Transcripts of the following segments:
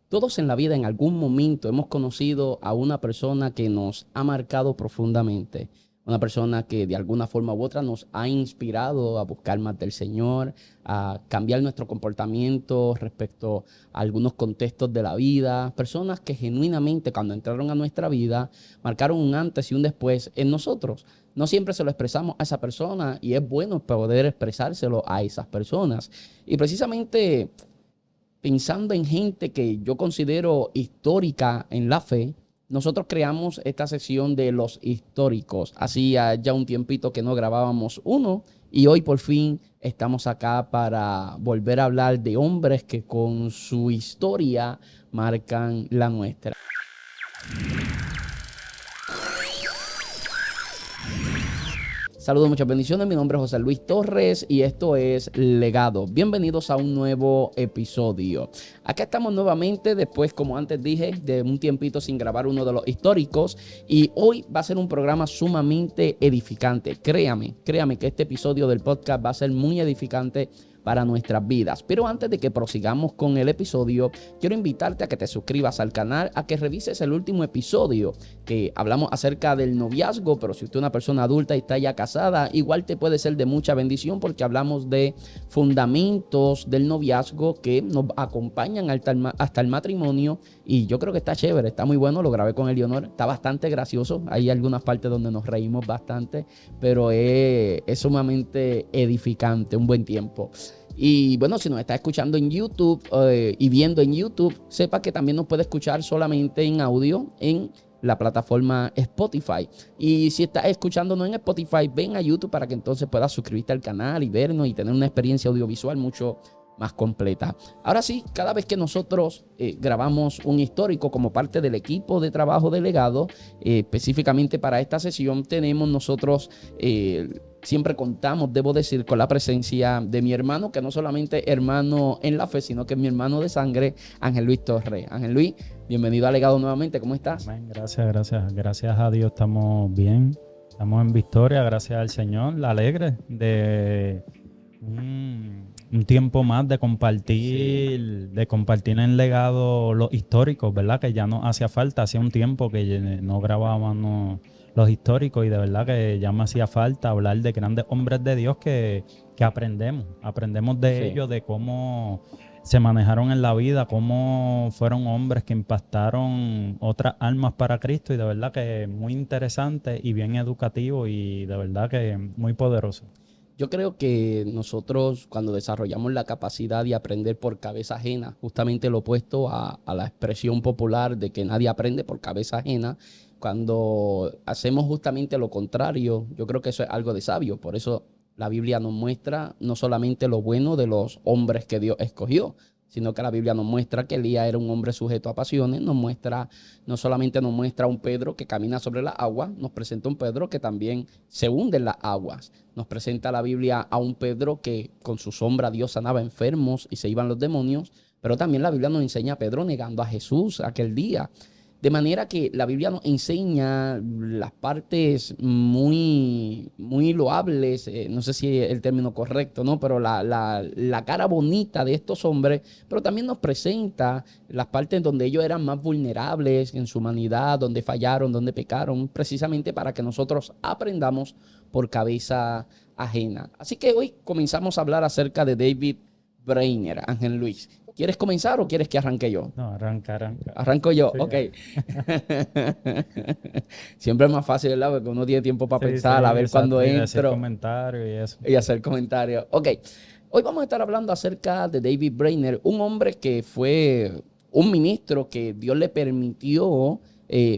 Todos en la vida en algún momento hemos conocido a una persona que nos ha marcado profundamente, una persona que de alguna forma u otra nos ha inspirado a buscar más del Señor, a cambiar nuestro comportamiento respecto a algunos contextos de la vida, personas que genuinamente cuando entraron a nuestra vida marcaron un antes y un después en nosotros. No siempre se lo expresamos a esa persona y es bueno poder expresárselo a esas personas. Y precisamente pensando en gente que yo considero histórica en la fe, nosotros creamos esta sección de los históricos. Hacía ya un tiempito que no grabábamos uno y hoy por fin estamos acá para volver a hablar de hombres que con su historia marcan la nuestra. Saludos, muchas bendiciones. Mi nombre es José Luis Torres y esto es Legado. Bienvenidos a un nuevo episodio. Acá estamos nuevamente después, como antes dije, de un tiempito sin grabar uno de los históricos. Y hoy va a ser un programa sumamente edificante. Créame que este episodio del podcast va a ser muy edificante para nuestras vidas. Pero antes de que prosigamos con el episodio, quiero invitarte a que te suscribas al canal, a que revises el último episodio que hablamos acerca del noviazgo, pero si usted es una persona adulta y está ya casada, igual te puede ser de mucha bendición porque hablamos de fundamentos del noviazgo que nos acompañan hasta el matrimonio y yo creo que está chévere, está muy bueno, lo grabé con Elionor, está bastante gracioso, hay algunas partes donde nos reímos bastante, pero es sumamente edificante, un buen tiempo. Y bueno, si nos está escuchando en YouTube y viendo en YouTube, sepa que también nos puede escuchar solamente en audio en la plataforma Spotify. Y si estás escuchándonos en Spotify, ven a YouTube para que entonces puedas suscribirte al canal y vernos y tener una experiencia audiovisual mucho más completa. Ahora sí, cada vez que nosotros grabamos un histórico como parte del equipo de trabajo delegado, específicamente para esta sesión tenemos nosotros siempre contamos, debo decir, con la presencia de mi hermano, que no solamente hermano en la fe, sino que es mi hermano de sangre, Ángel Luis Torres. Ángel Luis, bienvenido a Legado nuevamente, ¿cómo estás? Amén. Gracias a Dios estamos bien, estamos en victoria, gracias al Señor, alegre de un tiempo más de compartir en Legado los históricos, ¿verdad? Que ya nos hacía falta, hacía un tiempo que no grabábamos los históricos y de verdad que ya me hacía falta hablar de grandes hombres de Dios que aprendemos de ellos, de cómo se manejaron en la vida, cómo fueron hombres que impactaron otras almas para Cristo y de verdad que muy interesante y bien educativo y de verdad que muy poderoso. Yo creo que nosotros cuando desarrollamos la capacidad de aprender por cabeza ajena, justamente lo opuesto a la expresión popular de que nadie aprende por cabeza ajena, cuando hacemos justamente lo contrario, yo creo que eso es algo de sabio. Por eso la Biblia nos muestra no solamente lo bueno de los hombres que Dios escogió, sino que la Biblia nos muestra que Elías era un hombre sujeto a pasiones, no solamente nos muestra a un Pedro que camina sobre las aguas, nos presenta un Pedro que también se hunde en las aguas. Nos presenta la Biblia a un Pedro que con su sombra Dios sanaba enfermos y se iban los demonios, pero también la Biblia nos enseña a Pedro negando a Jesús aquel día. De manera que la Biblia nos enseña las partes muy loables, no sé si es el término correcto, ¿no? Pero la cara bonita de estos hombres, pero también nos presenta las partes donde ellos eran más vulnerables en su humanidad, donde fallaron, donde pecaron, precisamente para que nosotros aprendamos por cabeza ajena. Así que hoy comenzamos a hablar acerca de David Brainerd, Ángel Luis. ¿Quieres comenzar o quieres que arranque yo? No, arranca. Arranco yo, Sí. ok. Siempre es más fácil, ¿verdad? Porque uno tiene tiempo para pensar, a ver Exacto, cuándo y decir entro comentarios y eso. y hacer comentarios. Ok, hoy vamos a estar hablando acerca de David Brainerd, un hombre que fue un ministro que Dios le permitió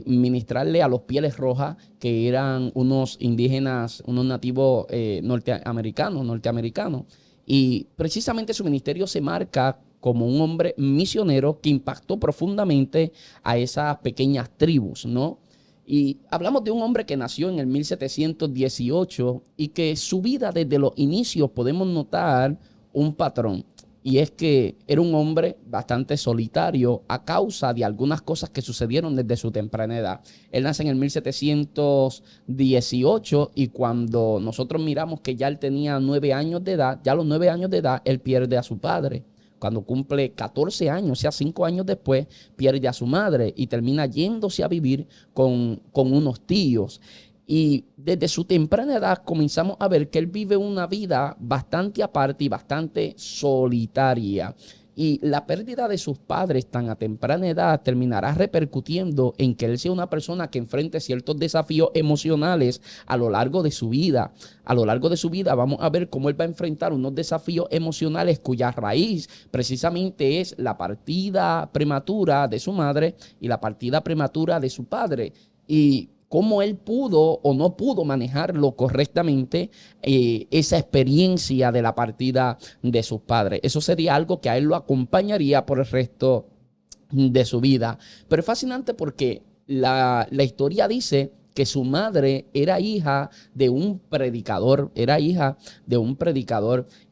ministrarle a los Pieles Rojas, que eran unos indígenas, unos nativos norteamericanos. Y precisamente su ministerio se marca como un hombre misionero que impactó profundamente a esas pequeñas tribus, ¿no? Y hablamos de un hombre que nació en el 1718 y que su vida desde los inicios podemos notar un patrón. Y es que era un hombre bastante solitario a causa de algunas cosas que sucedieron desde su temprana edad. Él nace en el 1718 y cuando nosotros miramos que ya él tenía 9 años de edad, ya a los 9 años de edad, él pierde a su padre. Cuando cumple 14 años, o sea, 5 años después, pierde a su madre y termina yéndose a vivir con unos tíos. Y desde su temprana edad comenzamos a ver que él vive una vida bastante aparte y bastante solitaria. Y la pérdida de sus padres tan a temprana edad terminará repercutiendo en que él sea una persona que enfrente ciertos desafíos emocionales a lo largo de su vida. A lo largo de su vida vamos a ver cómo él va a enfrentar unos desafíos emocionales cuya raíz precisamente es la partida prematura de su madre y la partida prematura de su padre. Y cómo él pudo o no pudo manejarlo correctamente, esa experiencia de la partida de sus padres. Eso sería algo que a él lo acompañaría por el resto de su vida. Pero es fascinante porque la historia dice que su madre era hija de un predicador,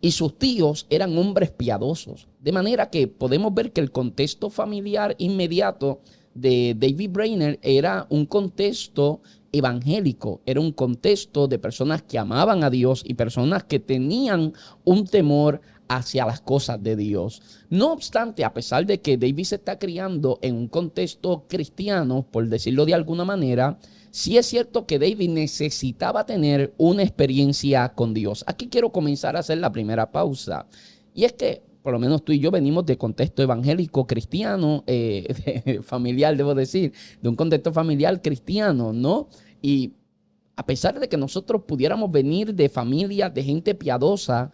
y sus tíos eran hombres piadosos. De manera que podemos ver que el contexto familiar inmediato de David Brainerd era un contexto evangélico, era un contexto de personas que amaban a Dios y personas que tenían un temor hacia las cosas de Dios. No obstante, a pesar de que David se está criando en un contexto cristiano, por decirlo de alguna manera, sí es cierto que David necesitaba tener una experiencia con Dios. Aquí quiero comenzar a hacer la primera pausa. Y es que por lo menos tú y yo venimos de contexto evangélico cristiano, familiar, debo decir, de un contexto familiar cristiano, ¿no? Y a pesar de que nosotros pudiéramos venir de familias de gente piadosa,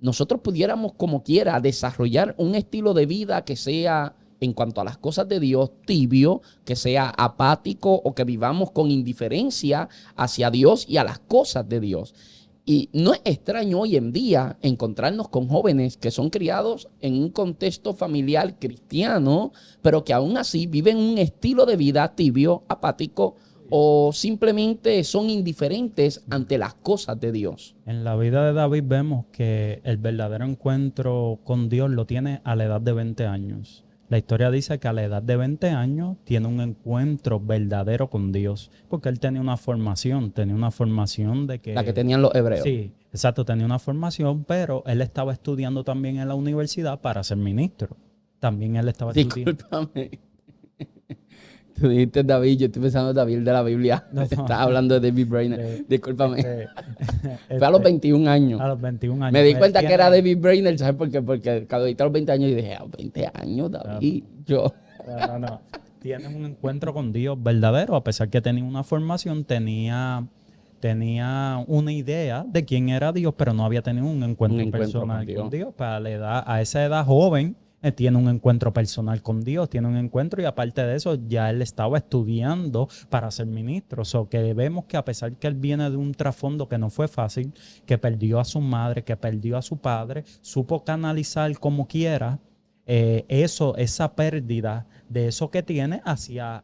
nosotros pudiéramos como quiera desarrollar un estilo de vida que sea, en cuanto a las cosas de Dios, tibio, que sea apático o que vivamos con indiferencia hacia Dios y a las cosas de Dios. Y no es extraño hoy en día encontrarnos con jóvenes que son criados en un contexto familiar cristiano, pero que aún así viven un estilo de vida tibio, apático, o simplemente son indiferentes ante las cosas de Dios. En la vida de David vemos que el verdadero encuentro con Dios lo tiene a la edad de 20 años. La historia dice que a la edad de 20 años tiene un encuentro verdadero con Dios, porque él tenía una formación de que... La que tenían los hebreos. Sí, exacto, tenía una formación, pero él estaba estudiando también en la universidad para ser ministro. También él estaba estudiando... Discúlpame. Tú dijiste David, yo estoy pensando en David de la Biblia. No, Estás hablando de David Brainerd. Discúlpame. Fue a los 21 años. A los 21 años. Me di cuenta que era David Brainerd, ¿sabes por qué? Porque cuando dijiste a los 20 años, yo dije, a los 20 años, David, No. Tiene un encuentro con Dios verdadero, a pesar que tenía una formación, tenía una idea de quién era Dios, pero no había tenido un encuentro personal con Dios. A esa edad joven, tiene un encuentro personal con Dios, tiene un encuentro, y aparte de eso ya él estaba estudiando para ser ministro. O sea, que vemos que a pesar que él viene de un trasfondo que no fue fácil, que perdió a su madre, que perdió a su padre, supo canalizar como quiera esa pérdida de eso que tiene hacia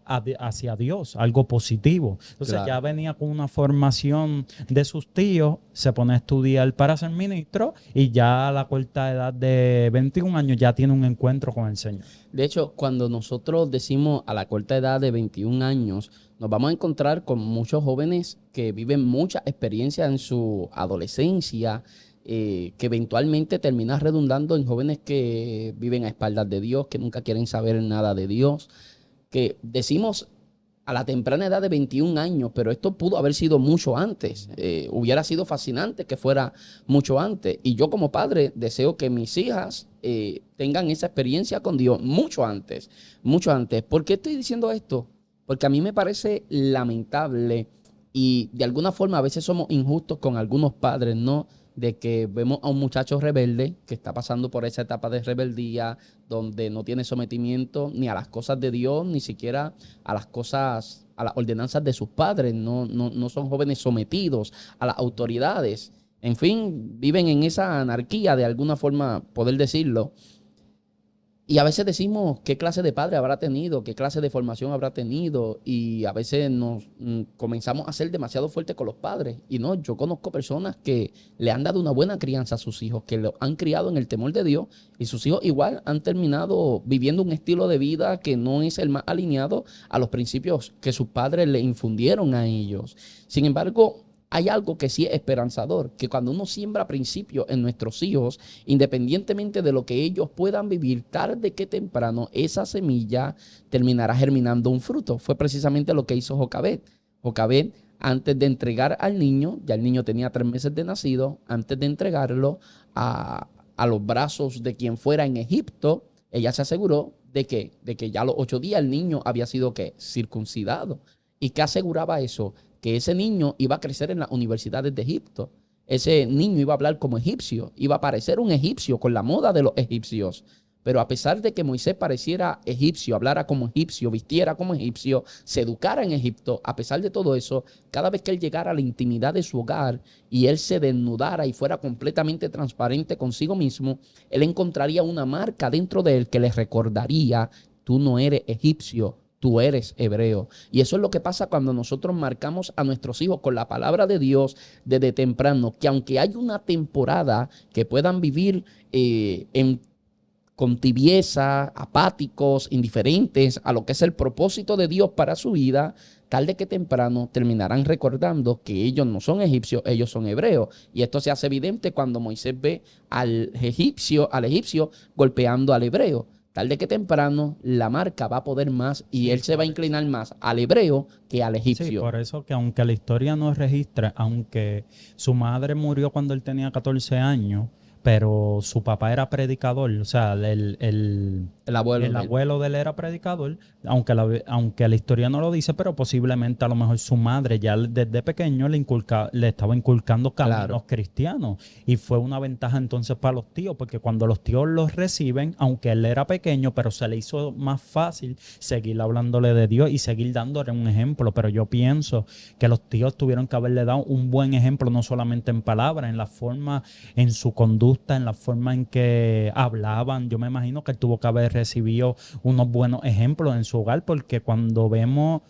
Dios, algo positivo. Entonces claro, ya venía con una formación de sus tíos, se pone a estudiar para ser ministro y ya a la corta edad de 21 años ya tiene un encuentro con el Señor. De hecho, cuando nosotros decimos a la corta edad de 21 años, nos vamos a encontrar con muchos jóvenes que viven mucha experiencia en su adolescencia, que eventualmente termina redundando en jóvenes que viven a espaldas de Dios, que nunca quieren saber nada de Dios, que decimos a la temprana edad de 21 años, pero esto pudo haber sido mucho antes. Hubiera sido fascinante que fuera mucho antes. Y yo como padre deseo que mis hijas tengan esa experiencia con Dios mucho antes, mucho antes. ¿Por qué estoy diciendo esto? Porque a mí me parece lamentable y de alguna forma a veces somos injustos con algunos padres, ¿no? De que vemos a un muchacho rebelde que está pasando por esa etapa de rebeldía donde no tiene sometimiento ni a las cosas de Dios, ni siquiera a las cosas, a las ordenanzas de sus padres. No son jóvenes sometidos a las autoridades. En fin, viven en esa anarquía, de alguna forma poder decirlo. Y a veces decimos qué clase de padre habrá tenido, qué clase de formación habrá tenido. Y a veces nos comenzamos a ser demasiado fuertes con los padres. Y no, yo conozco personas que le han dado una buena crianza a sus hijos, que lo han criado en el temor de Dios. Y sus hijos igual han terminado viviendo un estilo de vida que no es el más alineado a los principios que sus padres le infundieron a ellos. Sin embargo, hay algo que sí es esperanzador, que cuando uno siembra principios en nuestros hijos, independientemente de lo que ellos puedan vivir, tarde que temprano, esa semilla terminará germinando un fruto. Fue precisamente lo que hizo Jocabed. Jocabed, antes de entregar al niño, ya el niño tenía 3 meses de nacido, antes de entregarlo a los brazos de quien fuera en Egipto, ella se aseguró de que ya a los 8 días el niño había sido ¿qué? Circuncidado. ¿Y qué aseguraba eso? Que ese niño iba a crecer en las universidades de Egipto. Ese niño iba a hablar como egipcio, iba a parecer un egipcio con la moda de los egipcios. Pero a pesar de que Moisés pareciera egipcio, hablara como egipcio, vistiera como egipcio, se educara en Egipto, a pesar de todo eso, cada vez que él llegara a la intimidad de su hogar y él se desnudara y fuera completamente transparente consigo mismo, él encontraría una marca dentro de él que le recordaría: tú no eres egipcio, tú eres hebreo. Y eso es lo que pasa cuando nosotros marcamos a nuestros hijos con la palabra de Dios desde temprano, que aunque hay una temporada que puedan vivir con tibieza, apáticos, indiferentes a lo que es el propósito de Dios para su vida, tarde que temprano terminarán recordando que ellos no son egipcios, ellos son hebreos. Y esto se hace evidente cuando Moisés ve al egipcio golpeando al hebreo. Tarde que temprano la marca va a poder más y Sí, él se va a inclinar más al hebreo que al sí, egipcio. por eso que aunque la historia no registra, aunque su madre murió cuando él tenía 14 años, pero su papá era predicador, o sea, El abuelo el de él. abuelo de él era predicador, aunque la historia no lo dice, pero posiblemente a lo mejor su madre ya desde pequeño le estaba inculcando caminos Claro. cristianos. Y fue una ventaja entonces para los tíos, porque cuando los tíos los reciben, aunque él era pequeño, pero se le hizo más fácil seguir hablándole de Dios y seguir dándole un ejemplo. Pero yo pienso que los tíos tuvieron que haberle dado un buen ejemplo, no solamente en palabras, en la forma, en su conducta, en la forma en que hablaban. Yo me imagino que él tuvo que haber recibió unos buenos ejemplos en su hogar, porque cuando vemos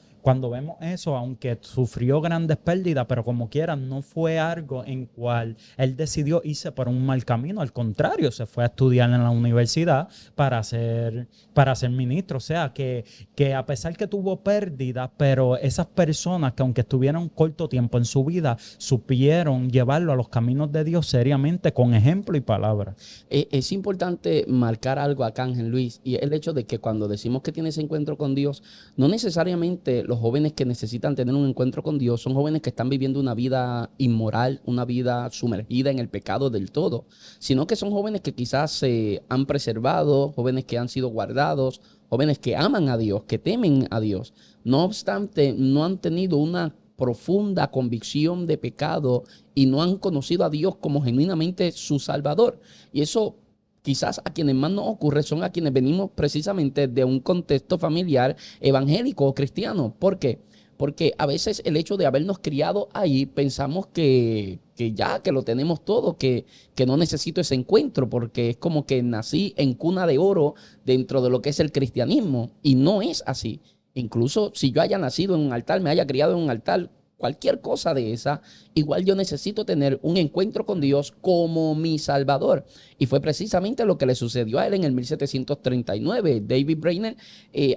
eso, aunque sufrió grandes pérdidas, pero como quiera, no fue algo en cual él decidió irse por un mal camino. Al contrario, se fue a estudiar en la universidad para ser ministro. O sea, que a pesar que tuvo pérdidas, pero esas personas que aunque estuvieron corto tiempo en su vida, supieron llevarlo a los caminos de Dios seriamente con ejemplo y palabra. Es importante marcar algo acá, Ángel Luis, y es el hecho de que cuando decimos que tienes encuentro con Dios, no necesariamente los jóvenes que necesitan tener un encuentro con Dios son jóvenes que están viviendo una vida inmoral, una vida sumergida en el pecado del todo, sino que son jóvenes que quizás se han preservado, jóvenes que han sido guardados, jóvenes que aman a Dios, que temen a Dios. No obstante, no han tenido una profunda convicción de pecado y no han conocido a Dios como genuinamente su Salvador. Y eso quizás a quienes más nos ocurre son a quienes venimos precisamente de un contexto familiar evangélico o cristiano. ¿Por qué? Porque a veces el hecho de habernos criado ahí pensamos que ya, que lo tenemos todo, que no necesito ese encuentro, porque es como que nací en cuna de oro dentro de lo que es el cristianismo. Y no es así. Incluso si yo haya nacido en un altar, me haya criado en un altar, cualquier cosa de esa, igual yo necesito tener un encuentro con Dios como mi Salvador. Y fue precisamente lo que le sucedió a él en el 1739. David Brainerd,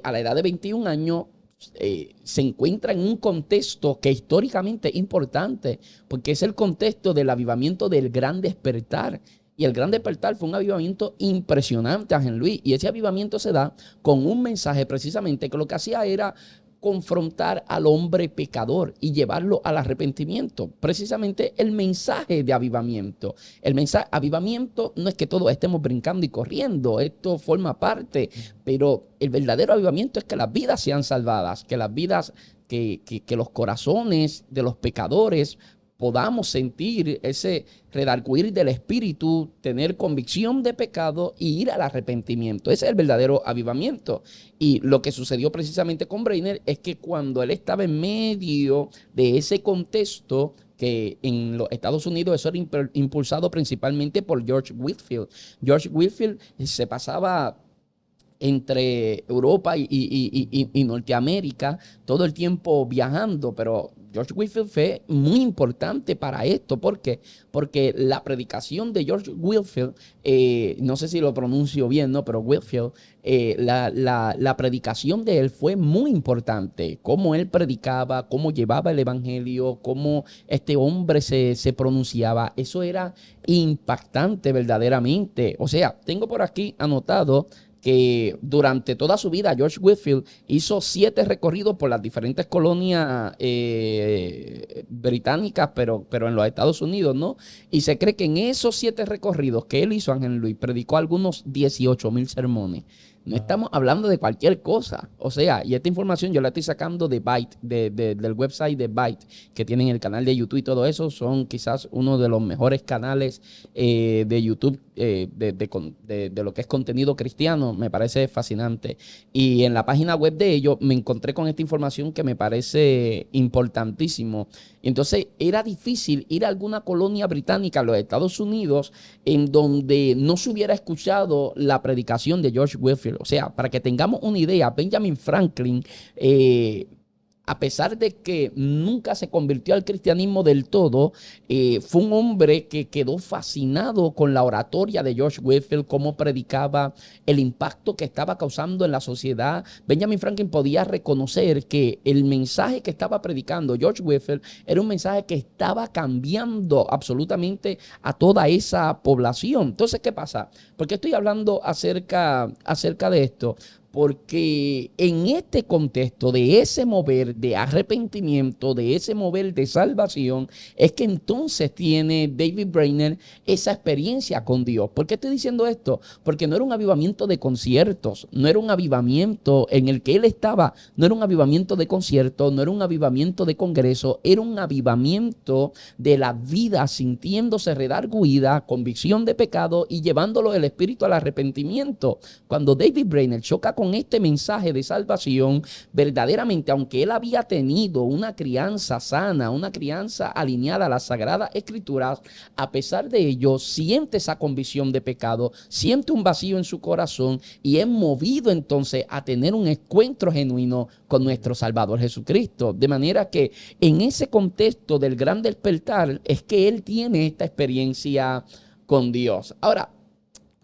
a la edad de 21 años, se encuentra en un contexto que históricamente es importante, porque es el contexto del avivamiento del Gran Despertar. Y el Gran Despertar fue un avivamiento impresionante, Ángel Luis. Y ese avivamiento se da con un mensaje precisamente que lo que hacía era confrontar al hombre pecador y llevarlo al arrepentimiento. Precisamente el mensaje de avivamiento. El mensaje avivamiento no es que todos estemos brincando y corriendo, esto forma parte, pero el verdadero avivamiento es que las vidas sean salvadas, que las vidas, que los corazones de los pecadores podamos sentir ese redarguir del espíritu, tener convicción de pecado y ir al arrepentimiento. Ese es el verdadero avivamiento. Y lo que sucedió precisamente con Brainerd es que cuando él estaba en medio de ese contexto, que en los Estados Unidos eso era impulsado principalmente por George Whitefield. George Whitefield se pasaba entre Europa y Norteamérica, todo el tiempo viajando, pero George Whitefield fue muy importante para esto. ¿Por qué? Porque la predicación de George Whitefield, no sé si lo pronuncio bien, ¿no? Pero Whitefield, la predicación de él fue muy importante. Cómo él predicaba, cómo llevaba el evangelio, cómo este hombre se pronunciaba. Eso era impactante verdaderamente. O sea, tengo por aquí anotado que durante toda su vida George Whitefield hizo 7 recorridos por las diferentes colonias británicas, pero en los Estados Unidos, ¿no? Y se cree que en esos 7 recorridos que él hizo, Ángel Luis, predicó algunos 18,000 sermones. No estamos hablando de cualquier cosa. O sea, y esta información yo la estoy sacando de Byte, del website de Byte, que tienen el canal de YouTube y todo eso. Son quizás uno de los mejores canales de YouTube de lo que es contenido cristiano. Me parece fascinante. Y en la página web de ellos me encontré con esta información que me parece importantísimo. Entonces era difícil ir a alguna colonia británica en los Estados Unidos en donde no se hubiera escuchado la predicación de George Whitefield. O sea, para que tengamos una idea, Benjamin Franklin, a pesar de que nunca se convirtió al cristianismo del todo, fue un hombre que quedó fascinado con la oratoria de George Whitefield, cómo predicaba, el impacto que estaba causando en la sociedad. Benjamin Franklin podía reconocer que el mensaje que estaba predicando George Whitefield era un mensaje que estaba cambiando absolutamente a toda esa población. Entonces, ¿qué pasa? ¿Por qué estoy hablando acerca de esto? Porque en este contexto de ese mover de arrepentimiento, de ese mover de salvación, es que entonces tiene David Brainerd esa experiencia con Dios. ¿Por qué estoy diciendo esto? Porque no era un avivamiento de conciertos, no era un avivamiento en el que él estaba, no era un avivamiento de conciertos, no era un avivamiento de congreso, era un avivamiento de la vida sintiéndose redarguida, convicción de pecado y llevándolo el espíritu al arrepentimiento. Cuando David Brainerd choca con este mensaje de salvación, verdaderamente, aunque él había tenido una crianza sana, una crianza alineada a las Sagradas Escrituras, a pesar de ello, siente esa convicción de pecado, siente un vacío en su corazón y es movido entonces a tener un encuentro genuino con nuestro Salvador Jesucristo. De manera que en ese contexto del gran despertar es que él tiene esta experiencia con Dios. Ahora,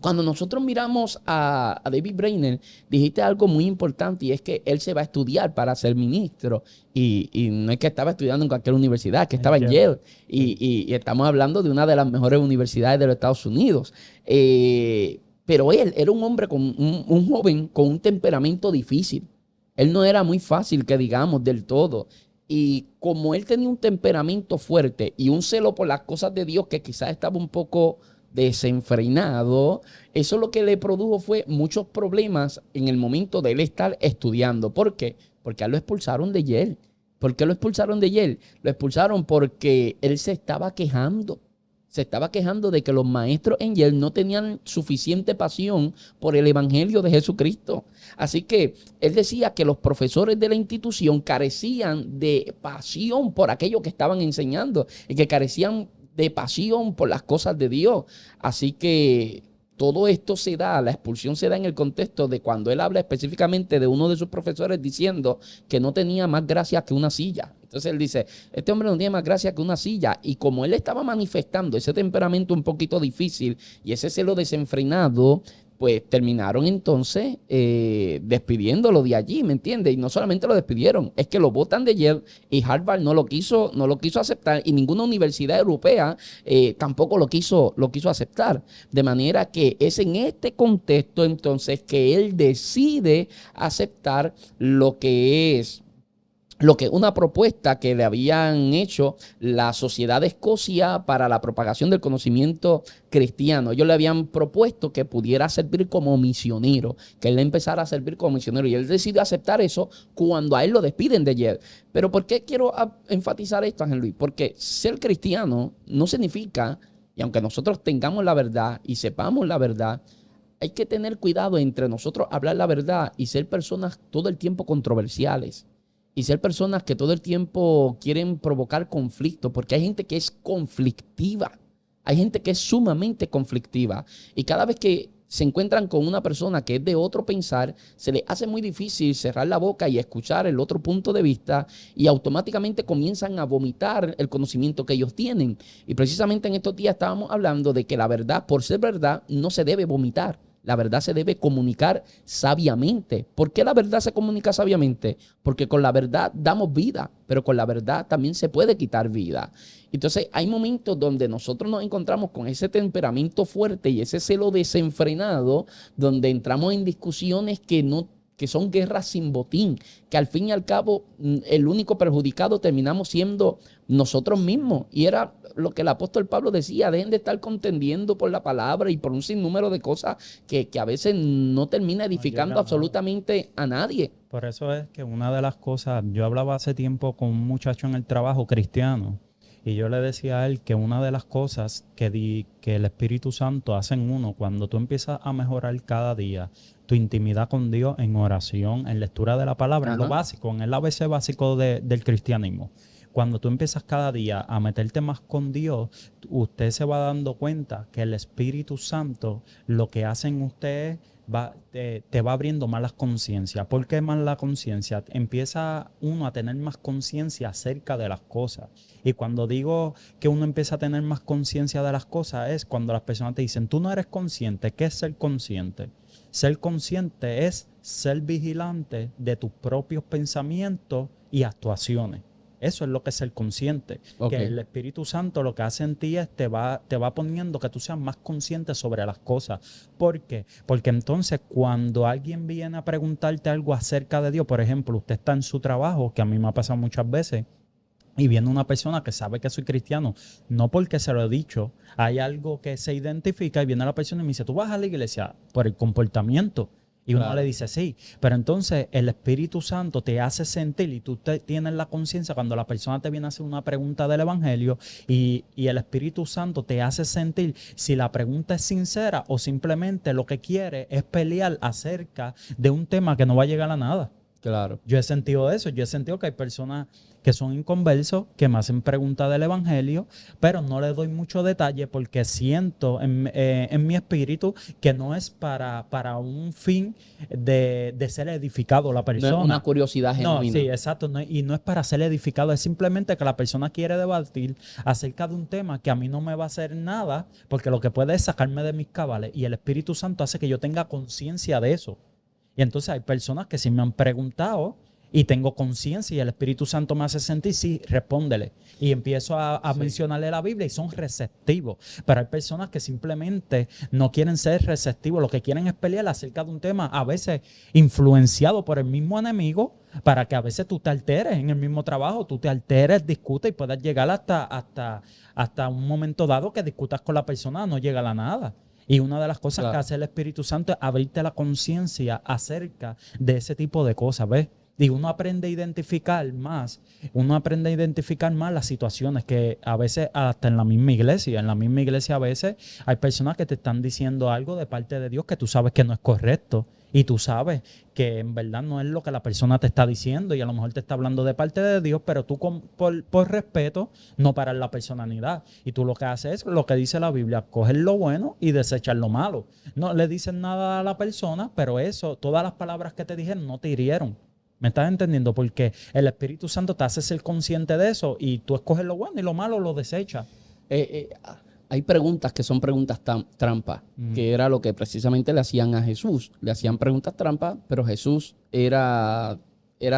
cuando nosotros miramos a David Brainerd, dijiste algo muy importante y es que él se va a estudiar para ser ministro. Y no es que estaba estudiando en cualquier universidad, que estaba en Yale. Y estamos hablando de una de las mejores universidades de los Estados Unidos. Pero él era un hombre, un joven con un temperamento difícil. Él no era muy fácil, que digamos, del todo. Y como él tenía un temperamento fuerte y un celo por las cosas de Dios que quizás estaba un poco desenfrenado, eso lo que le produjo fue muchos problemas en el momento de él estar estudiando. ¿Por qué? Porque a él lo expulsaron de Yale. ¿Por qué lo expulsaron de Yale? Lo expulsaron porque él se estaba quejando. Se estaba quejando de que los maestros en Yale no tenían suficiente pasión por el evangelio de Jesucristo. Así que él decía que los profesores de la institución carecían de pasión por aquello que estaban enseñando y que carecían de pasión por las cosas de Dios. Así que todo esto se da, la expulsión se da en el contexto de cuando él habla específicamente de uno de sus profesores diciendo que no tenía más gracia que una silla. Entonces él dice, este hombre no tiene más gracia que una silla. Y como él estaba manifestando ese temperamento un poquito difícil y ese celo desenfrenado, pues terminaron entonces despidiéndolo de allí, ¿me entiendes? Y no solamente lo despidieron, es que lo botan de Yale y Harvard no lo quiso aceptar y ninguna universidad europea tampoco lo quiso aceptar. De manera que es en este contexto entonces que él decide aceptar lo que una propuesta que le habían hecho la Sociedad de Escocia para la propagación del conocimiento cristiano. Ellos le habían propuesto que pudiera servir como misionero, que él empezara a servir como misionero. Y él decidió aceptar eso cuando a él lo despiden de Yale. Pero ¿por qué quiero enfatizar esto, Ángel Luis? Porque ser cristiano no significa, y aunque nosotros tengamos la verdad y sepamos la verdad, hay que tener cuidado entre nosotros hablar la verdad y ser personas todo el tiempo controversiales. Y ser personas que todo el tiempo quieren provocar conflicto, porque hay gente que es conflictiva. Hay gente que es sumamente conflictiva. Y cada vez que se encuentran con una persona que es de otro pensar, se les hace muy difícil cerrar la boca y escuchar el otro punto de vista y automáticamente comienzan a vomitar el conocimiento que ellos tienen. Y precisamente en estos días estábamos hablando de que la verdad, por ser verdad, no se debe vomitar. La verdad se debe comunicar sabiamente. ¿Por qué la verdad se comunica sabiamente? Porque con la verdad damos vida, pero con la verdad también se puede quitar vida. Entonces hay momentos donde nosotros nos encontramos con ese temperamento fuerte y ese celo desenfrenado, donde entramos en discusiones que son guerras sin botín, que al fin y al cabo el único perjudicado terminamos siendo nosotros mismos. Y era lo que el apóstol Pablo decía: dejen de estar contendiendo por la palabra y por un sinnúmero de cosas que a veces no termina edificando absolutamente a nadie. Por eso es que una de las cosas, yo hablaba hace tiempo con un muchacho en el trabajo cristiano, y yo le decía a él que una de las cosas que el Espíritu Santo hace en uno, cuando tú empiezas a mejorar cada día tu intimidad con Dios en oración, en lectura de la palabra, en lo básico, en el ABC básico del cristianismo. Cuando tú empiezas cada día a meterte más con Dios, usted se va dando cuenta que el Espíritu Santo lo que hace en usted es te va abriendo más la conciencia. ¿Por qué más la conciencia? Empieza uno a tener más conciencia acerca de las cosas. Y cuando digo que uno empieza a tener más conciencia de las cosas es cuando las personas te dicen: tú no eres consciente. ¿Qué es ser consciente? Ser consciente es ser vigilante de tus propios pensamientos y actuaciones. Eso es lo que es ser consciente. Okay. Que el Espíritu Santo lo que hace en ti es te va poniendo que tú seas más consciente sobre las cosas. ¿Por qué? Porque entonces cuando alguien viene a preguntarte algo acerca de Dios, por ejemplo, usted está en su trabajo, que a mí me ha pasado muchas veces, y viene una persona que sabe que soy cristiano, no porque se lo he dicho, hay algo que se identifica y viene la persona y me dice: ¿tú vas a la iglesia por el comportamiento? Y uno le dice sí, pero entonces el Espíritu Santo te hace sentir y tú tienes la conciencia cuando la persona te viene a hacer una pregunta del Evangelio y el Espíritu Santo te hace sentir si la pregunta es sincera o simplemente lo que quiere es pelear acerca de un tema que no va a llegar a nada. Claro. Yo he sentido eso, yo he sentido que hay personas que son inconversos, que me hacen preguntas del Evangelio, pero no le doy mucho detalle porque siento en mi espíritu que no es para un fin de ser edificado la persona. No es una curiosidad genuina. No, sí, exacto, y no es para ser edificado, es simplemente que la persona quiere debatir acerca de un tema que a mí no me va a hacer nada, porque lo que puede es sacarme de mis cabales, y el Espíritu Santo hace que yo tenga conciencia de eso. Y entonces hay personas que sí me han preguntado y tengo conciencia y el Espíritu Santo me hace sentir, sí, respóndele. Y empiezo a mencionarle la Biblia y son receptivos. Pero hay personas que simplemente no quieren ser receptivos, lo que quieren es pelear acerca de un tema a veces influenciado por el mismo enemigo, para que a veces tú te alteres en el mismo trabajo, tú te alteres, discutes y puedas llegar hasta un momento dado que discutas con la persona, no llega a la nada. Y una de las cosas que hace el Espíritu Santo es abrirte la conciencia acerca de ese tipo de cosas, ¿ves? Y uno aprende a identificar más las situaciones que a veces hasta en la misma iglesia a veces hay personas que te están diciendo algo de parte de Dios que tú sabes que no es correcto. Y tú sabes que en verdad no es lo que la persona te está diciendo y a lo mejor te está hablando de parte de Dios, pero tú por respeto no paras la personalidad. Y tú lo que haces es lo que dice la Biblia: coger lo bueno y desechar lo malo. No le dicen nada a la persona, pero todas las palabras que te dijeron no te hirieron. ¿Me estás entendiendo? Porque el Espíritu Santo te hace ser consciente de eso y tú escoges lo bueno y lo malo lo desechas. Hay preguntas que son preguntas trampa, que era lo que precisamente le hacían a Jesús. Le hacían preguntas trampa, pero Jesús era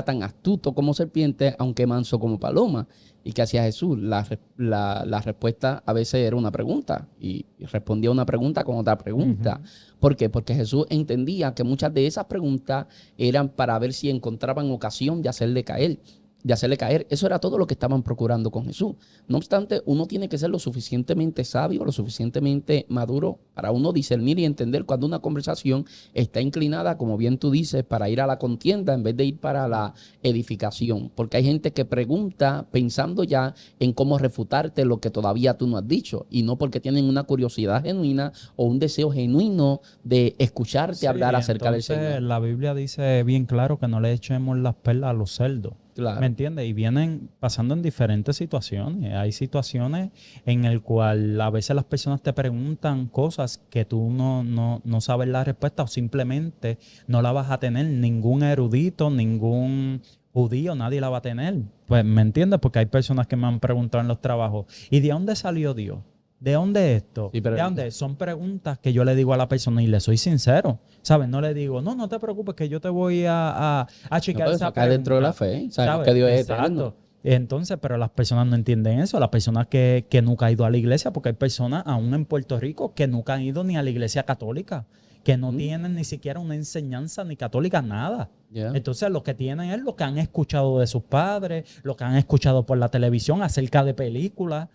tan astuto como serpiente, aunque manso como paloma. ¿Y qué hacía Jesús? La respuesta a veces era una pregunta y respondía una pregunta con otra pregunta. ¿Por qué? Porque Jesús entendía que muchas de esas preguntas eran para ver si encontraban ocasión de hacerle caer. Eso era todo lo que estaban procurando con Jesús. No obstante, uno tiene que ser lo suficientemente sabio, lo suficientemente maduro para uno discernir y entender cuando una conversación está inclinada, como bien tú dices, para ir a la contienda en vez de ir para la edificación. Porque hay gente que pregunta pensando ya en cómo refutarte lo que todavía tú no has dicho y no porque tienen una curiosidad genuina o un deseo genuino de escucharte hablar acerca del Señor. La Biblia dice bien claro que no le echemos las perlas a los cerdos. Claro. ¿Me entiendes? Y vienen pasando en diferentes situaciones. Hay situaciones en el cual a veces las personas te preguntan cosas que tú no sabes la respuesta o simplemente no la vas a tener. Ningún erudito, ningún judío, nadie la va a tener. Pues, ¿me entiendes? Porque hay personas que me han preguntado en los trabajos, ¿y de dónde salió Dios? ¿De dónde es esto? Sí, pero- ¿De dónde? Son preguntas que yo le digo a la persona y le soy sincero, ¿sabes? No le digo, no te preocupes que yo te voy a No chequear puedes esa sacar dentro de la pregunta, fe. Sabemos ¿sabes? que Dios es Exacto. eterno. Entonces, pero las personas no entienden eso. Las personas que nunca han ido a la iglesia, porque hay personas aún en Puerto Rico que nunca han ido ni a la iglesia católica, que no tienen ni siquiera una enseñanza ni católica, nada. Yeah. Entonces, lo que tienen es lo que han escuchado de sus padres, lo que han escuchado por la televisión acerca de películas.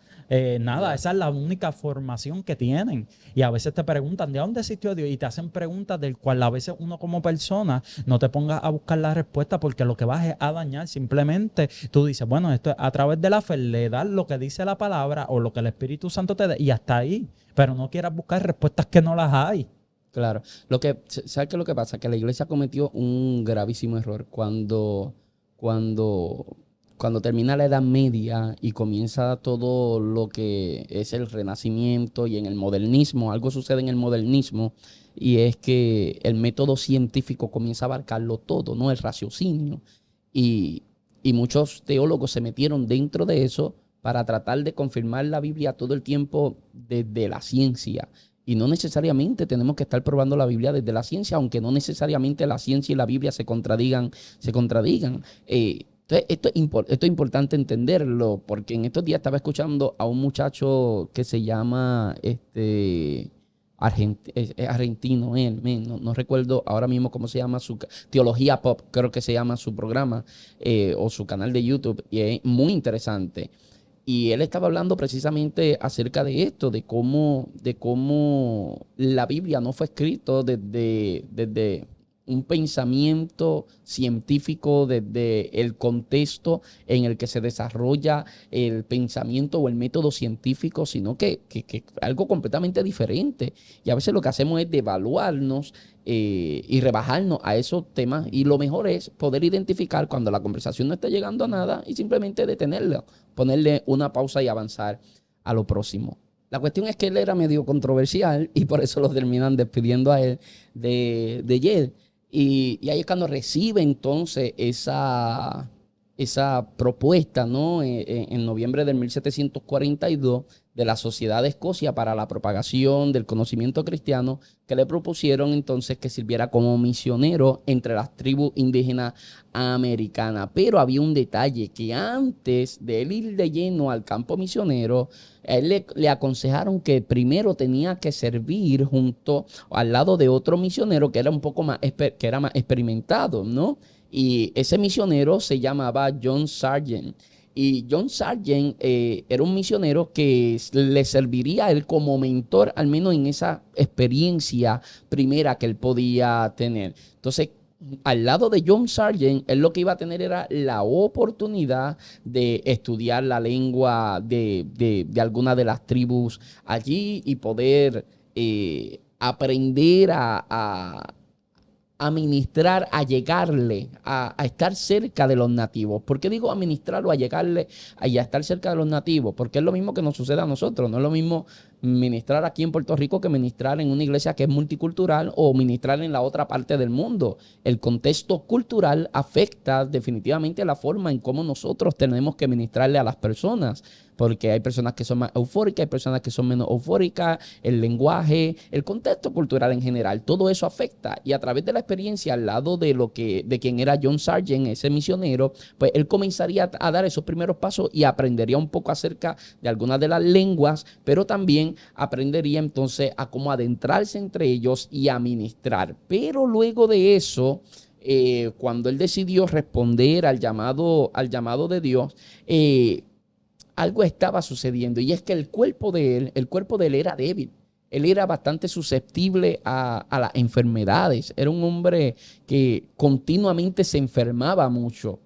Nada, esa es la única formación que tienen. Y a veces te preguntan, ¿de dónde existió Dios? Y te hacen preguntas del cual a veces uno como persona no te pongas a buscar la respuesta porque lo que vas es a dañar. Simplemente tú dices, bueno, esto es a través de la fe, le das lo que dice la palabra o lo que el Espíritu Santo te dé y hasta ahí. Pero no quieras buscar respuestas que no las hay. Claro. ¿Sabes qué es lo que pasa? Que la iglesia cometió un gravísimo error cuando, cuando termina la Edad Media y comienza todo lo que es el Renacimiento y en el modernismo. Algo sucede en el modernismo y es que el método científico comienza a abarcarlo todo, ¿no? El raciocinio. Y, y muchos teólogos se metieron dentro de eso para tratar de confirmar la Biblia todo el tiempo desde la ciencia. Y no necesariamente tenemos que estar probando la Biblia desde la ciencia, aunque no necesariamente la ciencia y la Biblia se contradigan. Entonces, esto es importante entenderlo, porque en estos días estaba escuchando a un muchacho que se llama es argentino, no recuerdo ahora mismo cómo se llama Teología Pop, creo que se llama su programa o su canal de YouTube, y es muy interesante. Y él estaba hablando precisamente acerca de esto, de cómo la Biblia no fue escrito desde un pensamiento científico, desde el contexto en el que se desarrolla el pensamiento o el método científico, sino que algo completamente diferente. Y a veces lo que hacemos es devaluarnos y rebajarnos a esos temas. Y lo mejor es poder identificar cuando la conversación no está llegando a nada y simplemente detenerla, ponerle una pausa y avanzar a lo próximo. La cuestión es que él era medio controversial y por eso lo terminan despidiendo a él de Yale. Y ahí es cuando recibe entonces esa propuesta, ¿no? En noviembre de 1742 de la Sociedad de Escocia para la propagación del conocimiento cristiano, que le propusieron entonces que sirviera como misionero entre las tribus indígenas americanas. Pero había un detalle, que antes de él ir de lleno al campo misionero, a él le aconsejaron que primero tenía que servir junto al lado de otro misionero que era un poco más, que era más experimentado, ¿no? Y ese misionero se llamaba John Sargent. Y John Sargent era un misionero que le serviría a él como mentor, al menos en esa experiencia primera que él podía tener. Entonces, al lado de John Sargent, él lo que iba a tener era la oportunidad de estudiar la lengua de alguna de las tribus allí y poder aprender a ministrar, a llegarle, a estar cerca de los nativos. ¿Por qué digo administrar o a llegarle y a estar cerca de los nativos? Porque es lo mismo que nos sucede a nosotros. No es lo mismo ministrar aquí en Puerto Rico que ministrar en una iglesia que es multicultural o ministrar en la otra parte del mundo. El contexto cultural afecta definitivamente la forma en cómo nosotros tenemos que ministrarle a las personas. Porque hay personas que son más eufóricas, hay personas que son menos eufóricas, el lenguaje, el contexto cultural en general, todo eso afecta. Y a través de la experiencia al lado de quien era John Sargent, ese misionero, pues él comenzaría a dar esos primeros pasos y aprendería un poco acerca de algunas de las lenguas, pero también aprendería entonces a cómo adentrarse entre ellos y a ministrar. Pero luego de eso, cuando él decidió responder al llamado de Dios, algo estaba sucediendo, y es que el cuerpo de él era débil. Él era bastante susceptible a las enfermedades. Era un hombre que continuamente se enfermaba mucho.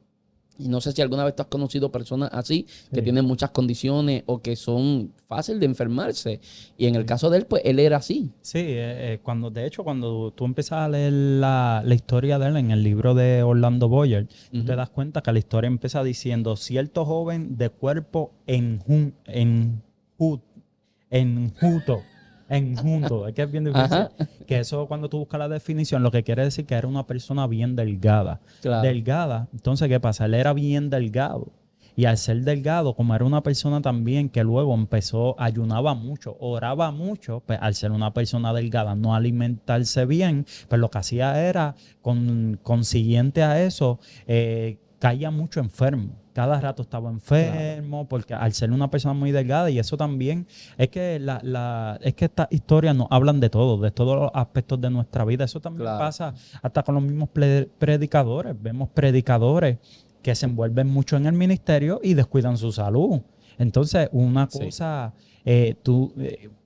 Y no sé si alguna vez tú has conocido personas así, que Sí, tienen muchas condiciones o que son fáciles de enfermarse. Y en el sí. caso de él, pues él era así. Sí, de hecho, cuando tú empiezas a leer la historia de él en el libro de Orlando Boyer, tú te Ujú. das cuenta que la historia empieza diciendo cierto joven de cuerpo enjuto, enjuto, es que es bien difícil. Ajá, Que eso cuando tú buscas la definición, lo que quiere decir que era una persona bien delgada. claro. Delgada, entonces, ¿qué pasa? Él era bien delgado. Y al ser delgado, como era una persona también que luego empezó, ayunaba mucho, oraba mucho, pues al ser una persona delgada, no alimentarse bien, pues lo que hacía era, consiguiente a eso, caía mucho enfermo. Cada rato estaba Claro. enfermo, porque al ser una persona muy delgada, y eso también, es que estas historias nos hablan de todos los aspectos de nuestra vida. Eso también Claro. pasa hasta con los mismos predicadores. Vemos predicadores que se envuelven mucho en el ministerio y descuidan su salud. Entonces, una Sí. cosa,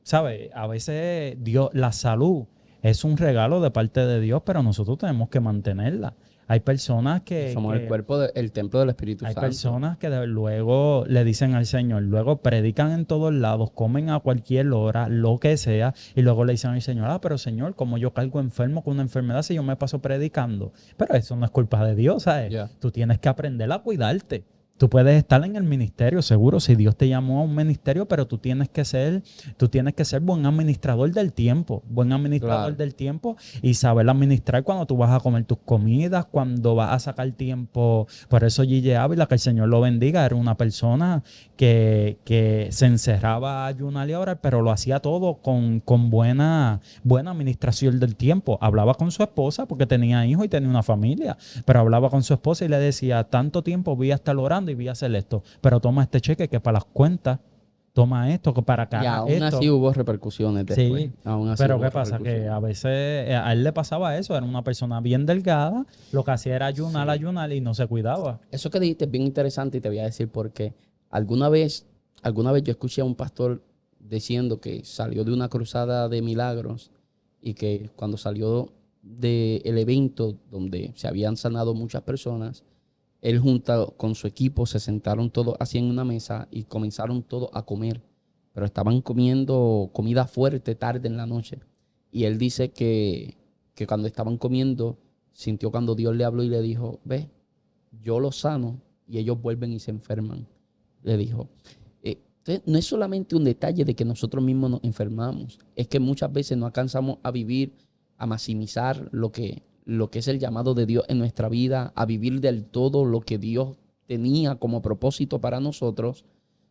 ¿sabes? A veces Dios, la salud es un regalo de parte de Dios, pero nosotros tenemos que mantenerla. Hay personas Somos el cuerpo, el templo del Espíritu hay Santo. personas que luego le dicen al Señor, luego predican en todos lados, comen a cualquier hora, lo que sea, y luego le dicen al Señor, pero Señor, como yo cargo enfermo con una enfermedad si yo me paso predicando? Pero eso no es culpa de Dios, ¿sabes? Ya. Tú tienes que aprender a cuidarte. Tú puedes estar en el ministerio, seguro, si Dios te llamó a un ministerio, pero tú tienes que ser buen administrador del tiempo, buen administrador Claro. del tiempo y saber administrar cuando tú vas a comer tus comidas, cuando vas a sacar tiempo. Por eso Gigi Ávila, que el Señor lo bendiga, era una persona que se encerraba a ayunar y a orar, pero lo hacía todo con buena administración del tiempo. Hablaba con su esposa porque tenía hijos y tenía una familia, pero hablaba con su esposa y le decía, tanto tiempo voy a estar orando y voy a hacer esto, pero toma este cheque que para las cuentas, toma esto que para que Y haga aún así esto. hubo repercusiones después. Sí, Aún así pero hubo ¿qué pasa? Que repercusiones. a veces a él le pasaba eso, era una persona bien delgada, lo que hacía era ayunar, Sí. ayunar y no se cuidaba. Eso que dijiste es bien interesante y te voy a decir por qué. Alguna vez, alguna vez yo escuché a un pastor diciendo que salió de una cruzada de milagros y que cuando salió del evento donde se habían sanado muchas personas, él junto con su equipo se sentaron todos así en una mesa y comenzaron todos a comer, pero estaban comiendo comida fuerte tarde en la noche. Y él dice que cuando estaban comiendo, sintió cuando Dios le habló y le dijo, ve, yo los sano y ellos vuelven y se enferman. Le dijo. Entonces, no es solamente un detalle de que nosotros mismos nos enfermamos, es que muchas veces no alcanzamos a vivir, a maximizar lo que es el llamado de Dios en nuestra vida, a vivir del todo lo que Dios tenía como propósito para nosotros,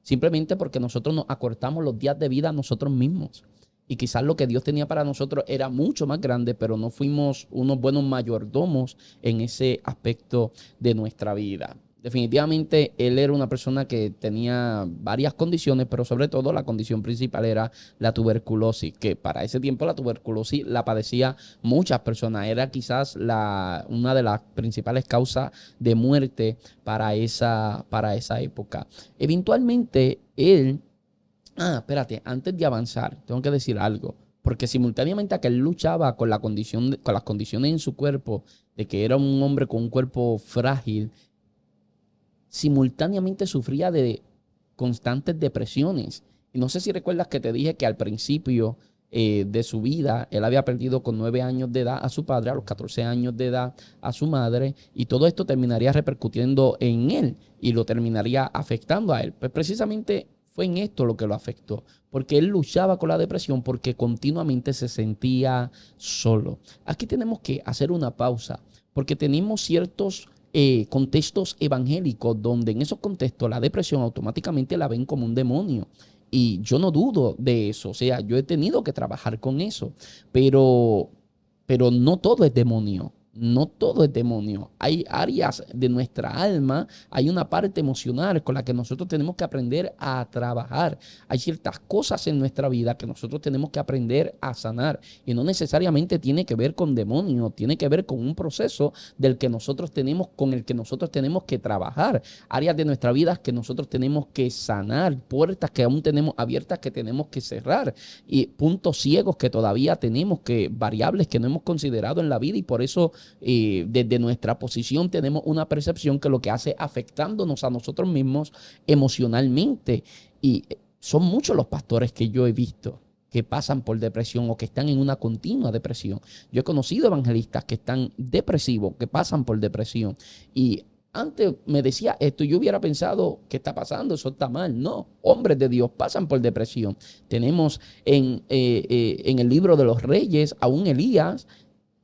simplemente porque nosotros nos acortamos los días de vida a nosotros mismos. Y quizás lo que Dios tenía para nosotros era mucho más grande, pero no fuimos unos buenos mayordomos en ese aspecto de nuestra vida. Definitivamente él era una persona que tenía varias condiciones, pero sobre todo la condición principal era la tuberculosis, que para ese tiempo la tuberculosis la padecía muchas personas. Era quizás una de las principales causas de muerte para esa época. Eventualmente él espérate, antes de avanzar, tengo que decir algo. Porque simultáneamente a que él luchaba con con las condiciones en su cuerpo, de que era un hombre con un cuerpo frágil, simultáneamente sufría de constantes depresiones. Y no sé si recuerdas que te dije que al principio de su vida, él había perdido con 9 años de edad a su padre, a los 14 años de edad a su madre, y todo esto terminaría repercutiendo en él y lo terminaría afectando a él. Pues precisamente fue en esto lo que lo afectó, porque él luchaba con la depresión porque continuamente se sentía solo. Aquí tenemos que hacer una pausa, porque tenemos ciertos contextos evangélicos donde en esos contextos la depresión automáticamente la ven como un demonio. Y yo no dudo de eso, o sea, yo he tenido que trabajar con eso, pero, pero no todo es demonio. No todo es demonio. Hay áreas de nuestra alma, hay una parte emocional con la que nosotros tenemos que aprender a trabajar. Hay ciertas cosas en nuestra vida que nosotros tenemos que aprender a sanar. Y no necesariamente tiene que ver con demonio, tiene que ver con un proceso con el que nosotros tenemos que trabajar. Áreas de nuestra vida que nosotros tenemos que sanar, puertas que aún tenemos abiertas que tenemos que cerrar y puntos ciegos que todavía tenemos, variables que no hemos considerado en la vida y por eso desde nuestra posición tenemos una percepción que lo que hace afectándonos a nosotros mismos emocionalmente. Y son muchos los pastores que yo he visto que pasan por depresión o que están en una continua depresión. Yo he conocido evangelistas que están depresivos, que pasan por depresión. Y antes me decía esto, yo hubiera pensado, ¿qué está pasando? Eso está mal. No, hombres de Dios pasan por depresión. Tenemos en el libro de los Reyes a un Elías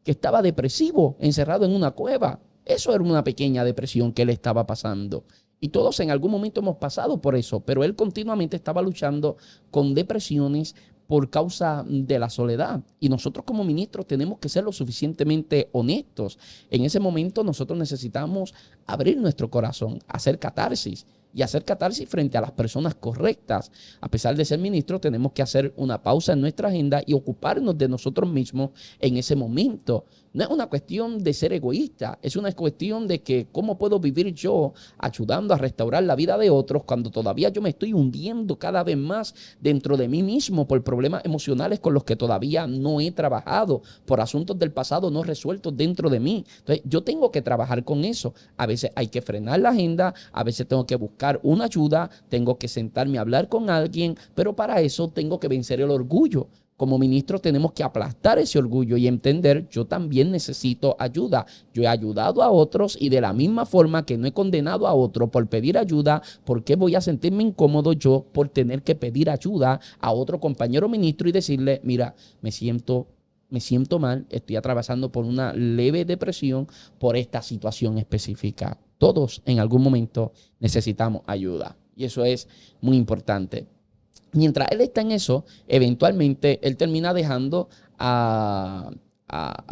que estaba depresivo, encerrado en una cueva. Eso era una pequeña depresión que él estaba pasando. Y todos en algún momento hemos pasado por eso, pero él continuamente estaba luchando con depresiones por causa de la soledad. Y nosotros como ministros tenemos que ser lo suficientemente honestos. En ese momento nosotros necesitamos abrir nuestro corazón, hacer catarsis. Y hacer catarsis frente a las personas correctas. A pesar de ser ministros, tenemos que hacer una pausa en nuestra agenda y ocuparnos de nosotros mismos en ese momento. No es una cuestión de ser egoísta, es una cuestión de que cómo puedo vivir yo ayudando a restaurar la vida de otros cuando todavía yo me estoy hundiendo cada vez más dentro de mí mismo por problemas emocionales con los que todavía no he trabajado, por asuntos del pasado no resueltos dentro de mí. Entonces yo tengo que trabajar con eso. A veces hay que frenar la agenda, a veces tengo que buscar una ayuda, tengo que sentarme a hablar con alguien, pero para eso tengo que vencer el orgullo. Como ministros tenemos que aplastar ese orgullo y entender, yo también necesito ayuda. Yo he ayudado a otros y de la misma forma que no he condenado a otro por pedir ayuda, ¿por qué voy a sentirme incómodo yo por tener que pedir ayuda a otro compañero ministro y decirle, mira, me siento mal, estoy atravesando por una leve depresión por esta situación específica? Todos en algún momento necesitamos ayuda y eso es muy importante. Mientras él está en eso, eventualmente él termina dejando al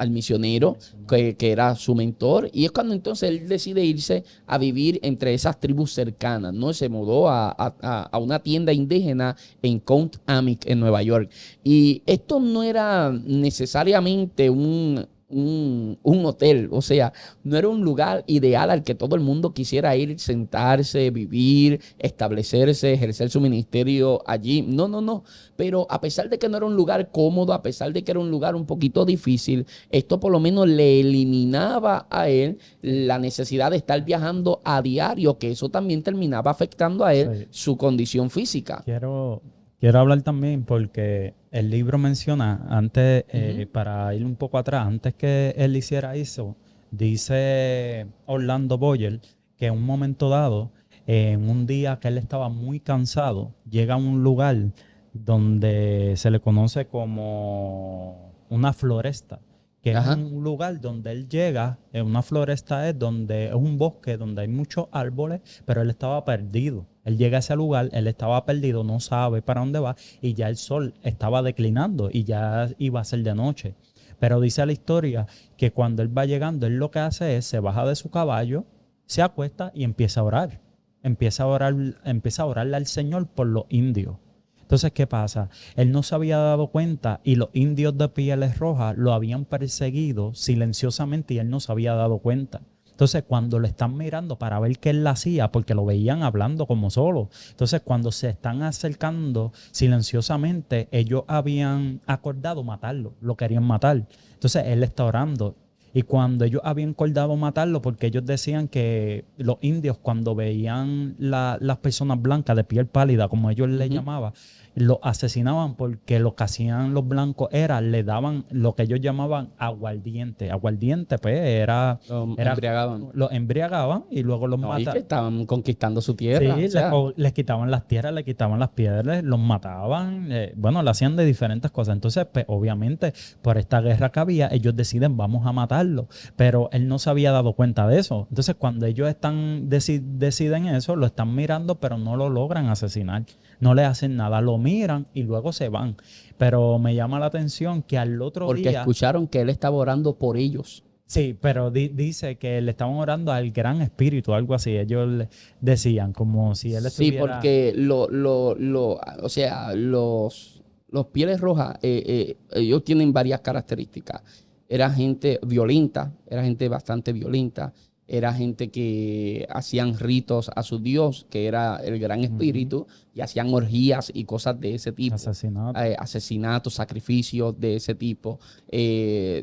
misionero que era su mentor, y es cuando entonces él decide irse a vivir entre esas tribus cercanas, ¿no? Se mudó a una tienda indígena en Count Amic, en Nueva York. Y esto no era necesariamente un hotel, o sea, no era un lugar ideal al que todo el mundo quisiera ir, sentarse, vivir, establecerse, ejercer su ministerio allí. No. Pero a pesar de que no era un lugar cómodo, a pesar de que era un lugar un poquito difícil, esto por lo menos le eliminaba a él la necesidad de estar viajando a diario, que eso también terminaba afectando a él su condición física. Quiero hablar también porque el libro menciona, antes, para ir un poco atrás, antes que él hiciera eso, dice Orlando Boyer que en un momento dado, en un día que él estaba muy cansado, llega a un lugar donde se le conoce como una floresta, que es un lugar donde él llega, una floresta es donde es un bosque donde hay muchos árboles, pero él estaba perdido. Él llega a ese lugar, él estaba perdido, no sabe para dónde va y ya el sol estaba declinando y ya iba a ser de noche. Pero dice la historia que cuando él va llegando, él lo que hace es se baja de su caballo, se acuesta y empieza a orar. Empieza a orarle al Señor por los indios. Entonces, ¿qué pasa? Él no se había dado cuenta y los indios de pieles rojas lo habían perseguido silenciosamente y él no se había dado cuenta. Entonces, cuando lo están mirando para ver qué él hacía, porque lo veían hablando como solo. Entonces, cuando se están acercando silenciosamente, ellos habían acordado matarlo, lo querían matar. Entonces, él está orando. Y cuando ellos habían acordado matarlo, porque ellos decían que los indios cuando veían las personas blancas de piel pálida, como ellos le llamaban, los asesinaban porque lo que hacían los blancos era, le daban lo que ellos llamaban aguardiente. Aguardiente, pues, Embriagaban. los embriagaban y luego los Y mataban. que estaban conquistando su tierra. Sí, O sea, les quitaban las tierras, les quitaban las piedras, los mataban, bueno, le hacían de diferentes cosas. Entonces, pues, obviamente, por esta guerra que había, ellos deciden, vamos a matarlo. Pero él no se había dado cuenta de eso. Entonces, cuando ellos deciden eso, lo están mirando, pero no lo logran asesinar. No le hacen nada, lo miran y luego se van. Pero me llama la atención que al otro día... Porque escucharon que él estaba orando por ellos. Sí, pero dice que le estaban orando al Gran Espíritu, algo así. Ellos decían, como si él estuviera... Sí, porque o sea, los pieles rojas, ellos tienen varias características. Era gente violenta, era gente bastante violenta. era gente que hacían ritos a su Dios, que era el Gran Espíritu, y hacían orgías y cosas de ese tipo. Asesinato. Asesinatos, sacrificios de ese tipo.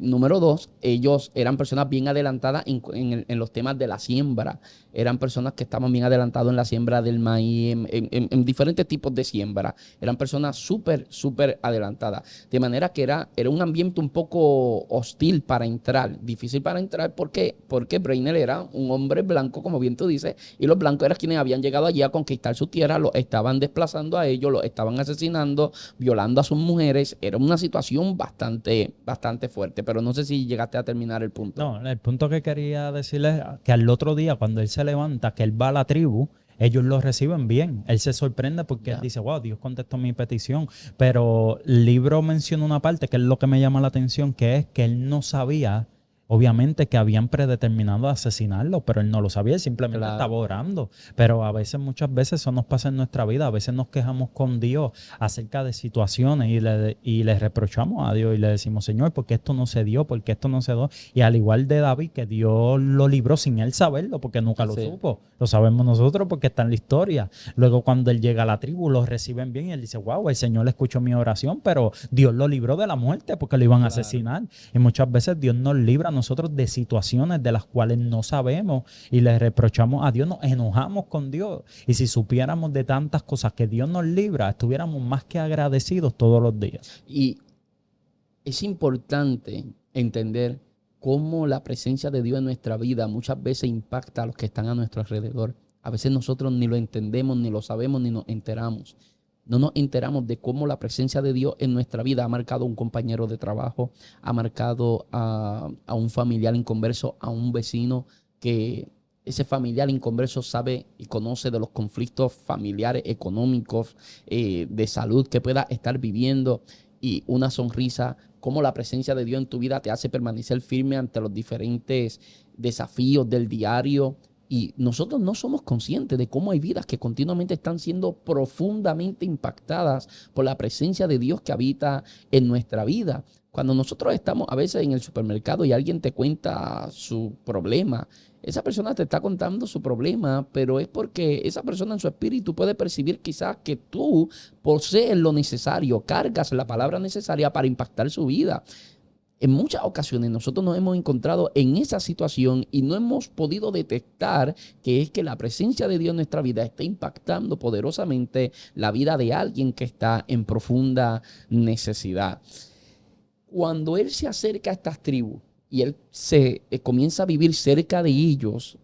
Número dos, ellos eran personas bien adelantadas en los temas de la siembra. Eran personas que estaban bien adelantados en la siembra del maíz, en diferentes tipos de siembra. Eran personas súper, súper adelantadas. De manera que era un ambiente un poco hostil para entrar, difícil para entrar. ¿Por qué? Porque Brainerd era un hombre blanco, como bien tú dices, y los blancos eran quienes habían llegado allí a conquistar su tierra, los estaban desplazando a ellos, los estaban asesinando, violando a sus mujeres. Era una situación bastante, bastante fuerte, pero no sé si llegaste a terminar el punto. No, el punto que quería decirle es que al otro día, cuando él se levanta, que él va a la tribu, ellos lo reciben bien. Él se sorprende porque él dice, wow, Dios contestó mi petición. Pero el libro menciona una parte que es lo que me llama la atención, que es que él no sabía, obviamente, que habían predeterminado asesinarlo, pero él no lo sabía, él simplemente estaba orando. Pero a veces, muchas veces eso nos pasa en nuestra vida. A veces nos quejamos con Dios acerca de situaciones y le reprochamos a Dios y le decimos, Señor, ¿por qué esto no se dio? ¿Por qué esto no se dio? Y al igual de David, que Dios lo libró sin él saberlo, porque nunca lo supo. Lo sabemos nosotros porque está en la historia. Luego, cuando él llega a la tribu, lo reciben bien y él dice, wow, el Señor escuchó mi oración, pero Dios lo libró de la muerte porque lo iban a asesinar. Y muchas veces Dios nos libra a nosotros de situaciones de las cuales no sabemos y le reprochamos a Dios, nos enojamos con Dios. Y si supiéramos de tantas cosas que Dios nos libra, estuviéramos más que agradecidos todos los días. Y es importante entender cómo la presencia de Dios en nuestra vida muchas veces impacta a los que están a nuestro alrededor. A veces nosotros ni lo entendemos, ni lo sabemos, ni nos enteramos. No nos enteramos de cómo la presencia de Dios en nuestra vida ha marcado a un compañero de trabajo, ha marcado a un familiar inconverso, a un vecino, que ese familiar inconverso sabe y conoce de los conflictos familiares, económicos, de salud que pueda estar viviendo, y una sonrisa, cómo la presencia de Dios en tu vida te hace permanecer firme ante los diferentes desafíos del diario. Y nosotros no somos conscientes de cómo hay vidas que continuamente están siendo profundamente impactadas por la presencia de Dios que habita en nuestra vida. Cuando nosotros estamos a veces en el supermercado y alguien te cuenta su problema, esa persona te está contando su problema, pero es porque esa persona en su espíritu puede percibir quizás que tú posees lo necesario, cargas la palabra necesaria para impactar su vida. En muchas ocasiones nosotros nos hemos encontrado en esa situación y no hemos podido detectar que es que la presencia de Dios en nuestra vida está impactando poderosamente la vida de alguien que está en profunda necesidad. Cuando él se acerca a estas tribus y él se comienza a vivir cerca de ellos,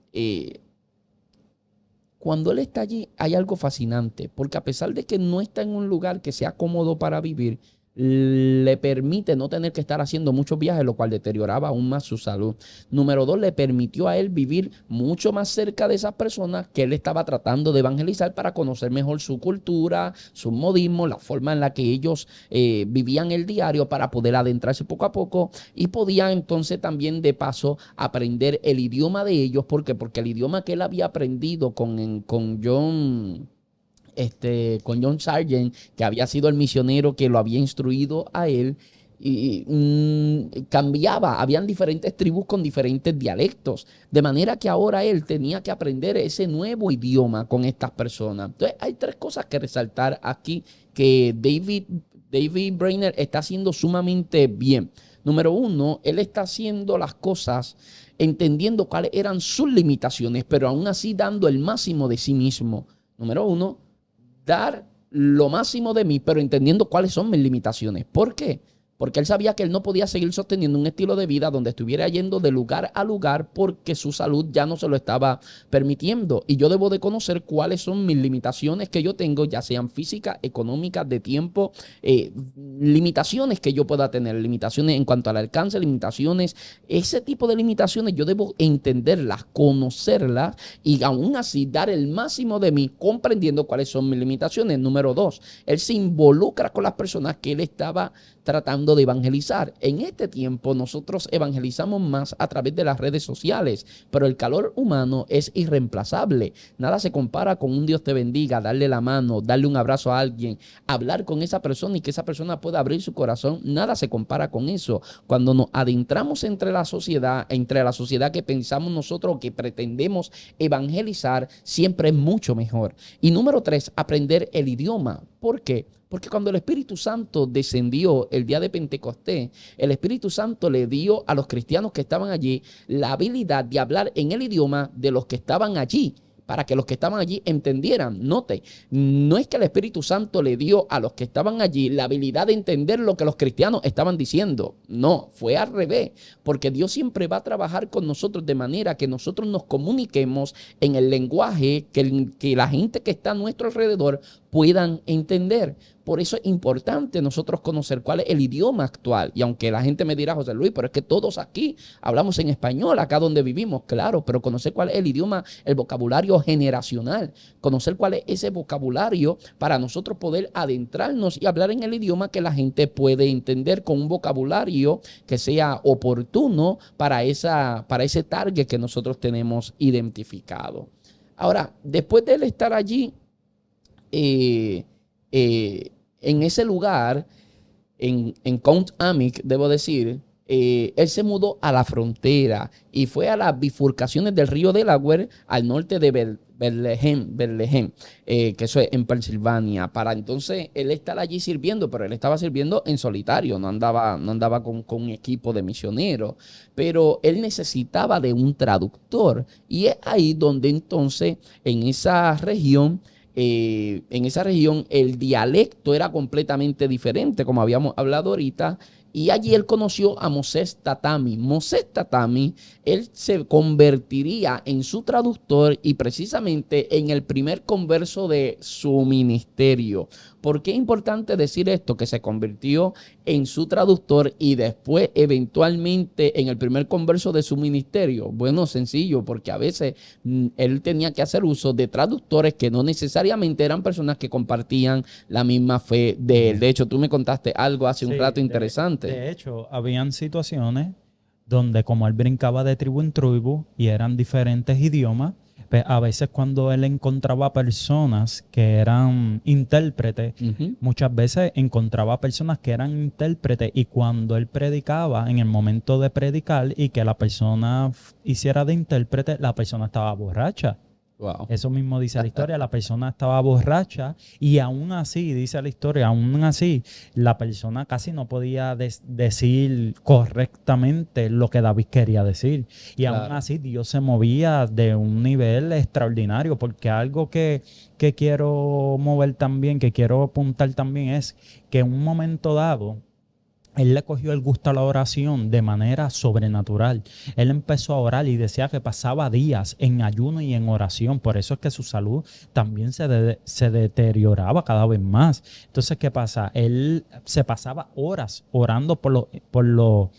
cuando él está allí hay algo fascinante, porque a pesar de que no está en un lugar que sea cómodo para vivir, le permite no tener que estar haciendo muchos viajes, lo cual deterioraba aún más su salud. Número dos, le permitió a él vivir mucho más cerca de esas personas que él estaba tratando de evangelizar para conocer mejor su cultura, sus modismos, la forma en la que ellos vivían el diario, para poder adentrarse poco a poco, y podían entonces también de paso aprender el idioma de ellos. ¿Por qué? Porque el idioma que él había aprendido con John Sargent, que había sido el misionero que lo había instruido a él, y cambiaba, habían diferentes tribus con diferentes dialectos, de manera que ahora él tenía que aprender ese nuevo idioma con estas personas. Entonces hay tres cosas que resaltar aquí que David Brainerd está haciendo sumamente bien. Número uno, él está haciendo las cosas entendiendo cuáles eran sus limitaciones, pero aún así dando el máximo de sí mismo. Número uno, dar lo máximo de mí, pero entendiendo cuáles son mis limitaciones. ¿Por qué? Porque él sabía que él no podía seguir sosteniendo un estilo de vida donde estuviera yendo de lugar a lugar, porque su salud ya no se lo estaba permitiendo. Y yo debo de conocer cuáles son mis limitaciones que yo tengo, ya sean físicas, económicas, de tiempo, limitaciones que yo pueda tener, limitaciones en cuanto al alcance, limitaciones, ese tipo de limitaciones yo debo entenderlas, conocerlas, y aún así dar el máximo de mí comprendiendo cuáles son mis limitaciones. Número dos, él se involucra con las personas que él estaba tratando hablando de evangelizar. En este tiempo nosotros evangelizamos más a través de las redes sociales, pero el calor humano es irreemplazable. Nada se compara con un Dios te bendiga, darle la mano, darle un abrazo a alguien, hablar con esa persona y que esa persona pueda abrir su corazón. Nada se compara con eso. Cuando nos adentramos entre la sociedad que pensamos nosotros que pretendemos evangelizar, siempre es mucho mejor. Y número 3, aprender el idioma. ¿Por qué? Porque cuando el Espíritu Santo descendió el día de Pentecostés, el Espíritu Santo le dio a los cristianos que estaban allí la habilidad de hablar en el idioma de los que estaban allí, para que los que estaban allí entendieran. Note, no es que el Espíritu Santo le dio a los que estaban allí la habilidad de entender lo que los cristianos estaban diciendo. No, fue al revés, porque Dios siempre va a trabajar con nosotros de manera que nosotros nos comuniquemos en el lenguaje que la gente que está a nuestro alrededor puedan entender. Por eso es importante nosotros conocer cuál es el idioma actual. Y aunque la gente me dirá, José Luis, pero es que todos aquí hablamos en español, acá donde vivimos, claro, pero conocer cuál es el idioma, el vocabulario generacional, conocer cuál es ese vocabulario para nosotros poder adentrarnos y hablar en el idioma que la gente puede entender con un vocabulario que sea oportuno para ese target que nosotros tenemos identificado. Ahora, después de él estar allí, en ese lugar, en Count Amic, debo decir, él se mudó a la frontera y fue a las bifurcaciones del río Delaware al norte de Bethlehem, que eso es en Pensilvania, para entonces él estar allí sirviendo, pero él estaba sirviendo en solitario, no andaba con un equipo de misioneros, pero él necesitaba de un traductor y es ahí donde entonces en esa región el dialecto era completamente diferente, como habíamos hablado ahorita, y allí él conoció a Moses Tatami. Moses Tatami, él se convertiría en su traductor y precisamente en el primer converso de su ministerio. ¿Por qué es importante decir esto? Que se convirtió en su traductor y después eventualmente en el primer converso de su ministerio. Bueno, sencillo, porque a veces él tenía que hacer uso de traductores que no necesariamente eran personas que compartían la misma fe de él. De hecho, tú me contaste algo hace un rato interesante. De hecho, habían situaciones donde como él brincaba de tribu en tribu y eran diferentes idiomas, pues a veces cuando él encontraba personas que eran intérpretes, muchas veces encontraba personas que eran intérpretes y cuando él predicaba, en el momento de predicar y que la persona hiciera de intérprete, la persona estaba borracha. Wow. Eso mismo dice la historia, la persona estaba borracha y aún así, dice la historia, aún así, la persona casi no podía decir correctamente lo que David quería decir. Y claro, aún así Dios se movía de un nivel extraordinario, porque algo que quiero mover también, que quiero apuntar también es que en un momento dado, él le cogió el gusto a la oración de manera sobrenatural. Él empezó a orar y decía que pasaba días en ayuno y en oración. Por eso es que su salud también se deterioraba cada vez más. Entonces, ¿qué pasa? Él se pasaba horas orando por los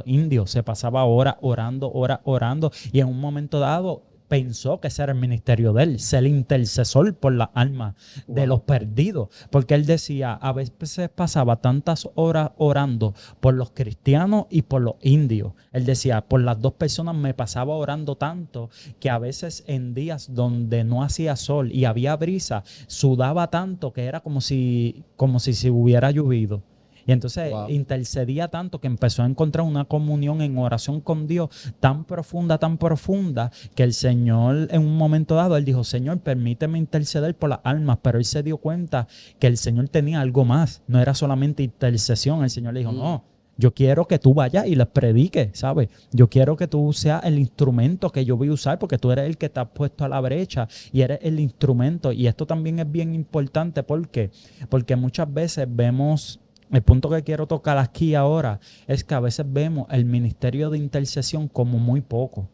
indios. Se pasaba horas orando. Y en un momento dado pensó que ese era el ministerio de él, ser intercesor por las almas de los perdidos, porque él decía, a veces pasaba tantas horas orando por los cristianos y por los indios. Él decía, por las dos personas me pasaba orando tanto que a veces en días donde no hacía sol y había brisa, sudaba tanto que era como si se hubiera llovido. Y entonces intercedía tanto que empezó a encontrar una comunión en oración con Dios tan profunda, que el Señor en un momento dado, él dijo, Señor, permíteme interceder por las almas. Pero él se dio cuenta que el Señor tenía algo más. No era solamente intercesión. El Señor le dijo, no, yo quiero que tú vayas y les prediques, ¿sabes? Yo quiero que tú seas el instrumento que yo voy a usar porque tú eres el que te has puesto a la brecha y eres el instrumento. Y esto también es bien importante. ¿Por qué? Porque muchas veces vemos... El punto que quiero tocar aquí ahora es que a veces vemos el ministerio de intercesión como muy poco.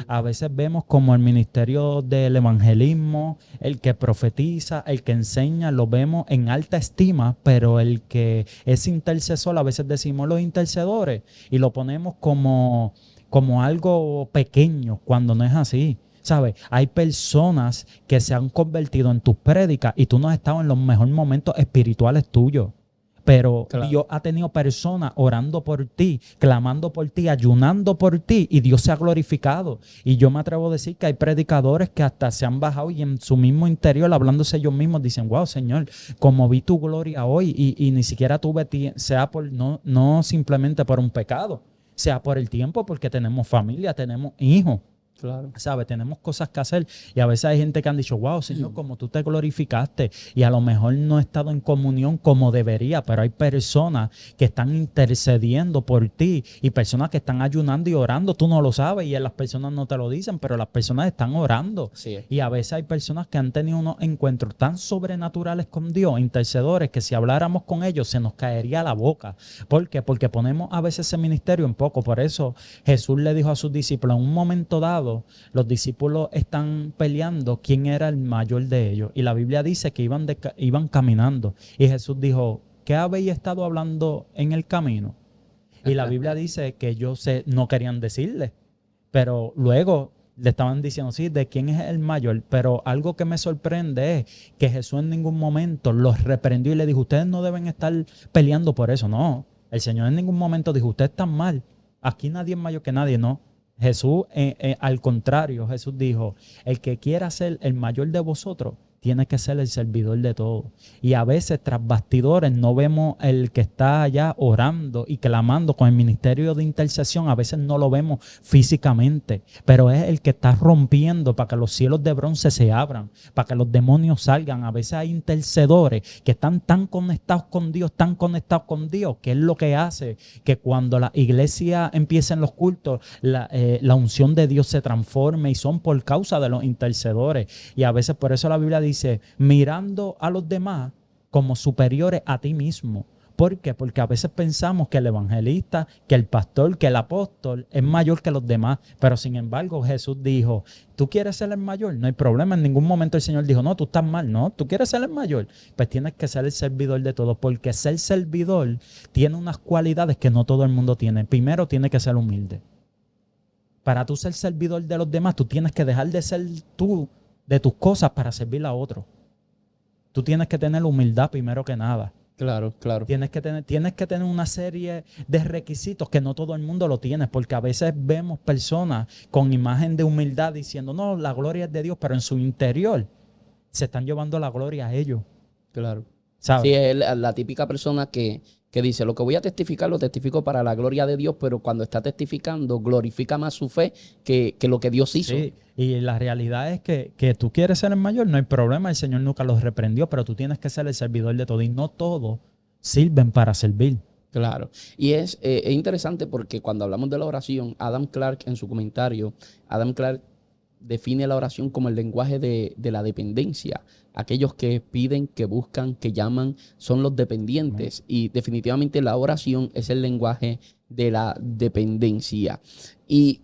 A veces vemos como el ministerio del evangelismo, el que profetiza, el que enseña, lo vemos en alta estima, pero el que es intercesor, a veces decimos los intercedores y lo ponemos como algo pequeño cuando no es así. ¿Sabes? Hay personas que se han convertido en tus prédicas y tú no has estado en los mejores momentos espirituales tuyos. pero Claro. Dios ha tenido personas orando por ti, clamando por ti, ayunando por ti, y Dios se ha glorificado. Y yo me atrevo a decir que hay predicadores que hasta se han bajado y en su mismo interior, hablándose ellos mismos, dicen, wow, Señor, como vi tu gloria hoy, y ni siquiera tuve sea por no simplemente por un pecado, sea por el tiempo, porque tenemos familia, tenemos hijos. Claro. ¿Sabes? Tenemos cosas que hacer y a veces hay gente que han dicho, wow, Señor, como tú te glorificaste, y a lo mejor no he estado en comunión como debería, pero hay personas que están intercediendo por ti y personas que están ayunando y orando, tú no lo sabes y las personas no te lo dicen, pero las personas están orando. Así es. Y a veces hay personas que han tenido unos encuentros tan sobrenaturales con Dios, intercedores, que si habláramos con ellos se nos caería la boca. ¿Por qué? Porque ponemos a veces ese ministerio en poco. Por eso Jesús le dijo a sus discípulos, en un momento dado, los discípulos están peleando quién era el mayor de ellos. Y la Biblia dice que iban caminando. Y Jesús dijo, ¿qué habéis estado hablando en el camino? Y la Biblia dice que ellos no querían decirle. Pero luego le estaban diciendo, sí, de quién es el mayor. Pero algo que me sorprende es que Jesús en ningún momento los reprendió y le dijo, ustedes no deben estar peleando por eso. No, el Señor en ningún momento dijo, ustedes están mal. Aquí nadie es mayor que nadie, no. Jesús, al contrario, Jesús dijo, el que quiera ser el mayor de vosotros, tiene que ser el servidor de todos. Y a veces tras bastidores no vemos el que está allá orando y clamando con el ministerio de intercesión. A veces no lo vemos físicamente, pero es el que está rompiendo para que los cielos de bronce se abran, para que los demonios salgan. A veces hay intercedores que están tan conectados con Dios, que es lo que hace que cuando la iglesia empieza en los cultos, la unción de Dios se transforme, y son por causa de los intercedores. Y a veces por eso la Biblia dice, mirando a los demás como superiores a ti mismo. ¿Por qué? Porque a veces pensamos que el evangelista, que el pastor, que el apóstol es mayor que los demás. Pero sin embargo Jesús dijo, ¿tú quieres ser el mayor? No hay problema. En ningún momento el Señor dijo, no, tú estás mal. No, ¿tú quieres ser el mayor? Pues tienes que ser el servidor de todos, porque ser servidor tiene unas cualidades que no todo el mundo tiene. Primero, tiene que ser humilde. Para tú ser servidor de los demás, tú tienes que dejar de ser tú, de tus cosas, para servir a otros. Tú tienes que tener humildad primero que nada. Claro, claro. Tienes que tener una serie de requisitos que no todo el mundo lo tiene, porque a veces vemos personas con imagen de humildad diciendo, no, la gloria es de Dios, pero en su interior se están llevando la gloria a ellos. Claro. ¿Sabes? Sí, es la típica persona que dice, lo que voy a testificar lo testifico para la gloria de Dios, pero cuando está testificando glorifica más su fe que lo que Dios hizo. Sí, y la realidad es que tú quieres ser el mayor, no hay problema, el Señor nunca los reprendió, pero tú tienes que ser el servidor de todo, y no todos sirven para servir. Claro. Y es interesante porque cuando hablamos de la oración, Adam Clark en su comentario, Adam Clark define la oración como el lenguaje de la dependencia. Aquellos que piden, que buscan, que llaman, son los dependientes. Y definitivamente la oración es el lenguaje de la dependencia. Y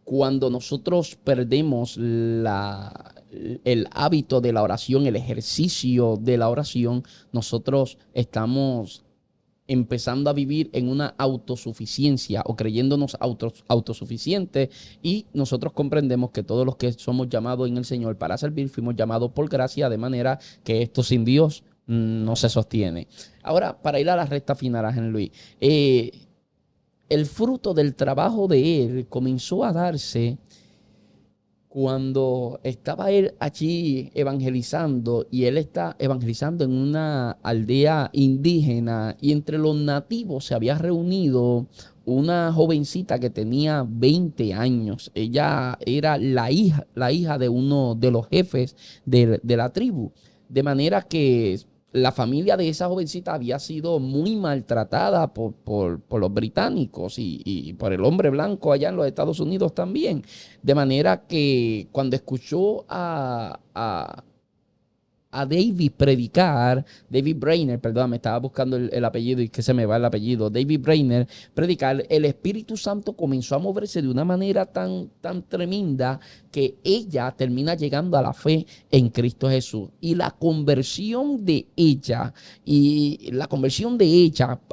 cuando nosotros perdemos el hábito de la oración, el ejercicio de la oración, nosotros estamos empezando a vivir en una autosuficiencia o creyéndonos autosuficientes, y nosotros comprendemos que todos los que somos llamados en el Señor para servir fuimos llamados por gracia, de manera que esto sin Dios no se sostiene. Ahora, para ir a la recta final, Ángel Luis, el fruto del trabajo de él comenzó a darse cuando estaba él allí evangelizando, y él está evangelizando en una aldea indígena, y entre los nativos se había reunido una jovencita que tenía 20 años. Ella era la hija de uno de los jefes de la tribu, de manera que la familia de esa jovencita había sido muy maltratada por los británicos y por el hombre blanco allá en los Estados Unidos también. De manera que cuando escuchó a David predicar, David Brainerd, perdón, me estaba buscando el apellido y que se me va el apellido, David Brainerd, predicar, el Espíritu Santo comenzó a moverse de una manera tan tremenda que ella termina llegando a la fe en Cristo Jesús. Y la conversión de ella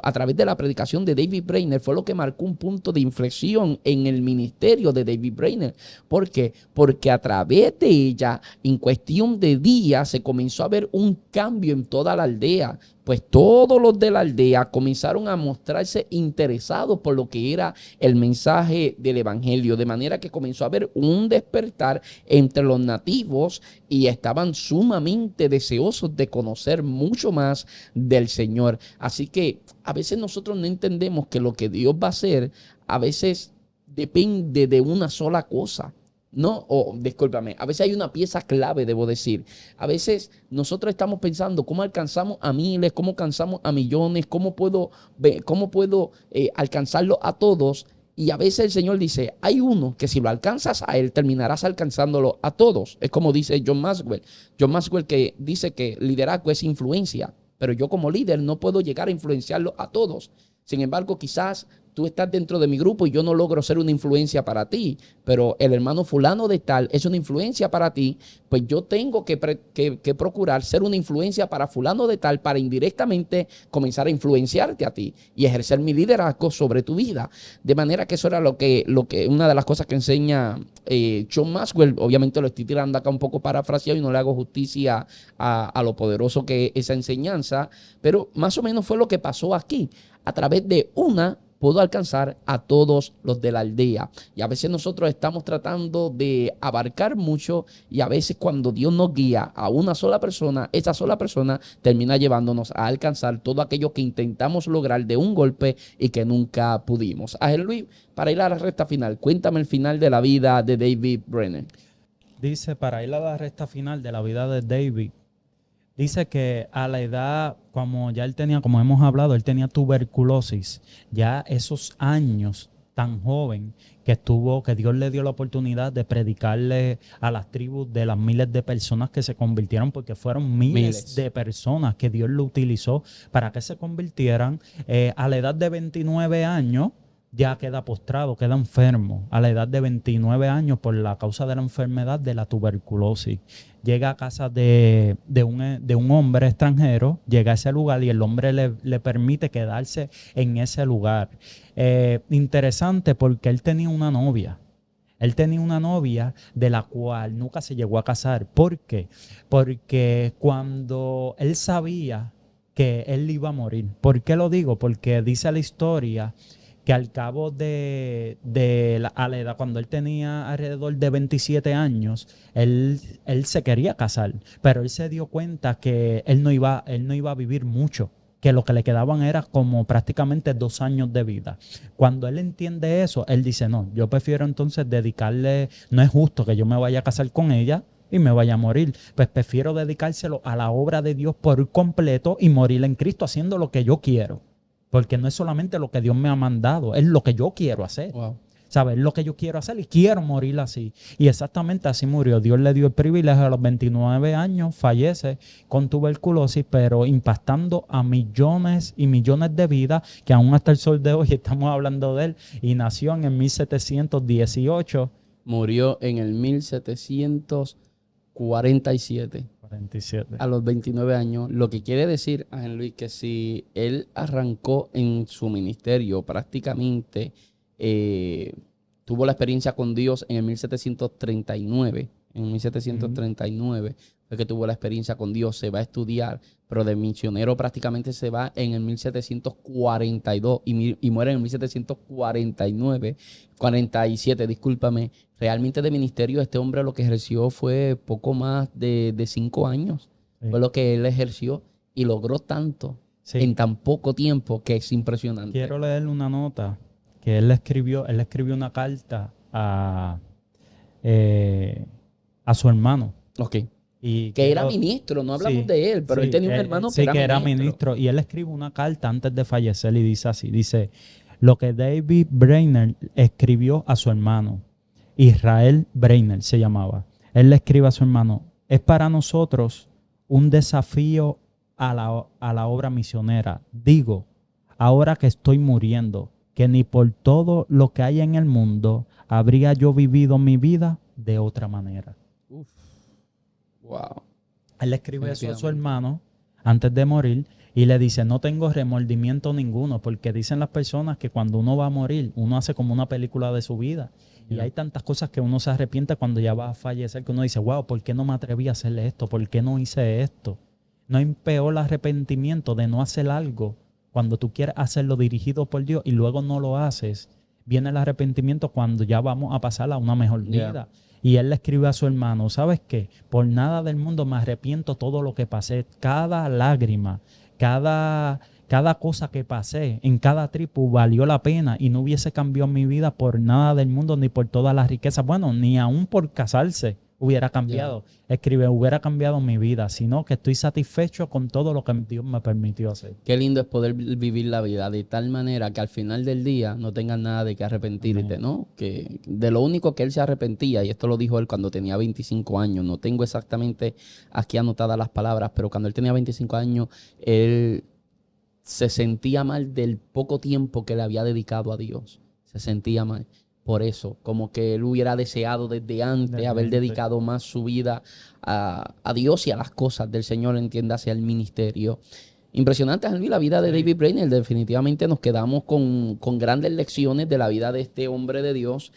a través de la predicación de David Brainerd fue lo que marcó un punto de inflexión en el ministerio de David Brainerd. ¿Por qué? Porque a través de ella, en cuestión de días, se comenzó comenzó a haber un cambio en toda la aldea. Pues todos los de la aldea comenzaron a mostrarse interesados por lo que era el mensaje del evangelio. De manera que comenzó a haber un despertar entre los nativos y estaban sumamente deseosos de conocer mucho más del Señor. Así que a veces nosotros no entendemos que lo que Dios va a hacer a veces depende de una sola cosa. No, discúlpame, a veces hay una pieza clave, debo decir. A veces nosotros estamos pensando cómo alcanzamos a miles, cómo alcanzamos a millones, cómo puedo alcanzarlo a todos. Y a veces el Señor dice, hay uno que si lo alcanzas a él, terminarás alcanzándolo a todos. Es como dice John Maxwell. John Maxwell que dice que liderazgo es influencia, pero yo como líder no puedo llegar a influenciarlo a todos. Sin embargo, quizás tú estás dentro de mi grupo y yo no logro ser una influencia para ti, pero el hermano fulano de tal es una influencia para ti, pues yo tengo que procurar ser una influencia para fulano de tal para indirectamente comenzar a influenciarte a ti y ejercer mi liderazgo sobre tu vida. De manera que eso era lo que una de las cosas que enseña John Maxwell. Obviamente lo estoy tirando acá un poco parafraseado y no le hago justicia a lo poderoso que es esa enseñanza, pero más o menos fue lo que pasó aquí. A través de una puedo alcanzar a todos los de la aldea. Y a veces nosotros estamos tratando de abarcar mucho y a veces cuando Dios nos guía a una sola persona, esa sola persona termina llevándonos a alcanzar todo aquello que intentamos lograr de un golpe y que nunca pudimos. Ángel Luis, para ir a la recta final, cuéntame el final de la vida de David Brainerd. Dice, para ir a la recta final de la vida de David, dice que a la edad, como ya él tenía, como hemos hablado, él tenía tuberculosis. Ya esos años tan joven que estuvo, que Dios le dio la oportunidad de predicarle a las tribus de las miles de personas que se convirtieron, porque fueron miles de personas que Dios lo utilizó para que se convirtieran. A la edad de 29 años, ya queda postrado, queda enfermo a la edad de 29 años por la causa de la enfermedad de la tuberculosis. Llega a casa de un hombre extranjero, llega a ese lugar y el hombre le permite quedarse en ese lugar. Interesante porque él tenía una novia. Él tenía una novia de la cual nunca se llegó a casar. ¿Por qué? Porque cuando él sabía que él iba a morir. ¿Por qué lo digo? Porque dice la historia que al cabo a la edad, cuando él tenía alrededor de 27 años, él se quería casar, pero él se dio cuenta que él no iba a vivir mucho, que lo que le quedaban era como prácticamente 2 años de vida. Cuando él entiende eso, él dice, no, yo prefiero entonces dedicarle, no es justo que yo me vaya a casar con ella y me vaya a morir, pues prefiero dedicárselo a la obra de Dios por completo y morir en Cristo haciendo lo que yo quiero. Porque no es solamente lo que Dios me ha mandado, es lo que yo quiero hacer. Wow. ¿Sabes? Es lo que yo quiero hacer y quiero morir así. Y exactamente así murió. Dios le dio el privilegio a los 29 años, fallece con tuberculosis, pero impactando a millones y millones de vidas que aún hasta el sol de hoy estamos hablando de él. Y nació en el 1718. Murió en el 1747. 47. A los 29 años, lo que quiere decir, Ángel Luis, que si él arrancó en su ministerio prácticamente, tuvo la experiencia con Dios en el 1739, fue que tuvo la experiencia con Dios, se va a estudiar, pero de misionero prácticamente se va en el 1742 y muere en el 47, discúlpame. Realmente de ministerio este hombre lo que ejerció fue poco más de 5 años. Sí. Fue lo que él ejerció y logró tanto en tan poco tiempo que es impresionante. Quiero leerle una nota que él escribió una carta a su hermano. Ok. Y que era ministro, no hablamos de él, pero él tenía un hermano que era ministro. Y él escribe una carta antes de fallecer y dice así, dice, lo que David Brainerd escribió a su hermano, Israel Brainerd se llamaba. Él le escribe a su hermano, es para nosotros un desafío a la obra misionera. Digo, ahora que estoy muriendo, que ni por todo lo que hay en el mundo habría yo vivido mi vida de otra manera. Uf. Wow. Él le escribe eso a su hermano antes de morir, y le dice, no tengo remordimiento ninguno, porque dicen las personas que cuando uno va a morir, uno hace como una película de su vida. Y hay tantas cosas que uno se arrepiente cuando ya va a fallecer, que uno dice, wow, ¿por qué no me atreví a hacerle esto? ¿Por qué no hice esto? No hay peor arrepentimiento de no hacer algo cuando tú quieres hacerlo dirigido por Dios y luego no lo haces. Viene el arrepentimiento cuando ya vamos a pasar a una mejor vida. Y él le escribe a su hermano, ¿sabes qué? Por nada del mundo me arrepiento todo lo que pasé, cada lágrima, cada cosa que pasé, en cada tribu valió la pena y no hubiese cambiado mi vida por nada del mundo ni por todas las riquezas. Bueno, ni aún por casarse hubiera cambiado. Escribe, hubiera cambiado mi vida, sino que estoy satisfecho con todo lo que Dios me permitió hacer. Qué lindo es poder vivir la vida de tal manera que al final del día no tengas nada de qué arrepentirte, ¿no? Que de lo único que él se arrepentía, y esto lo dijo él cuando tenía 25 años, no tengo exactamente aquí anotadas las palabras, pero cuando él tenía 25 años, él se sentía mal del poco tiempo que le había dedicado a Dios. Se sentía mal. Por eso, como que él hubiera deseado desde antes haber dedicado más su vida a Dios y a las cosas del Señor, entiéndase, al ministerio. Impresionante, Luis, la vida de David Brainerd. Definitivamente nos quedamos con grandes lecciones de la vida de este hombre de Dios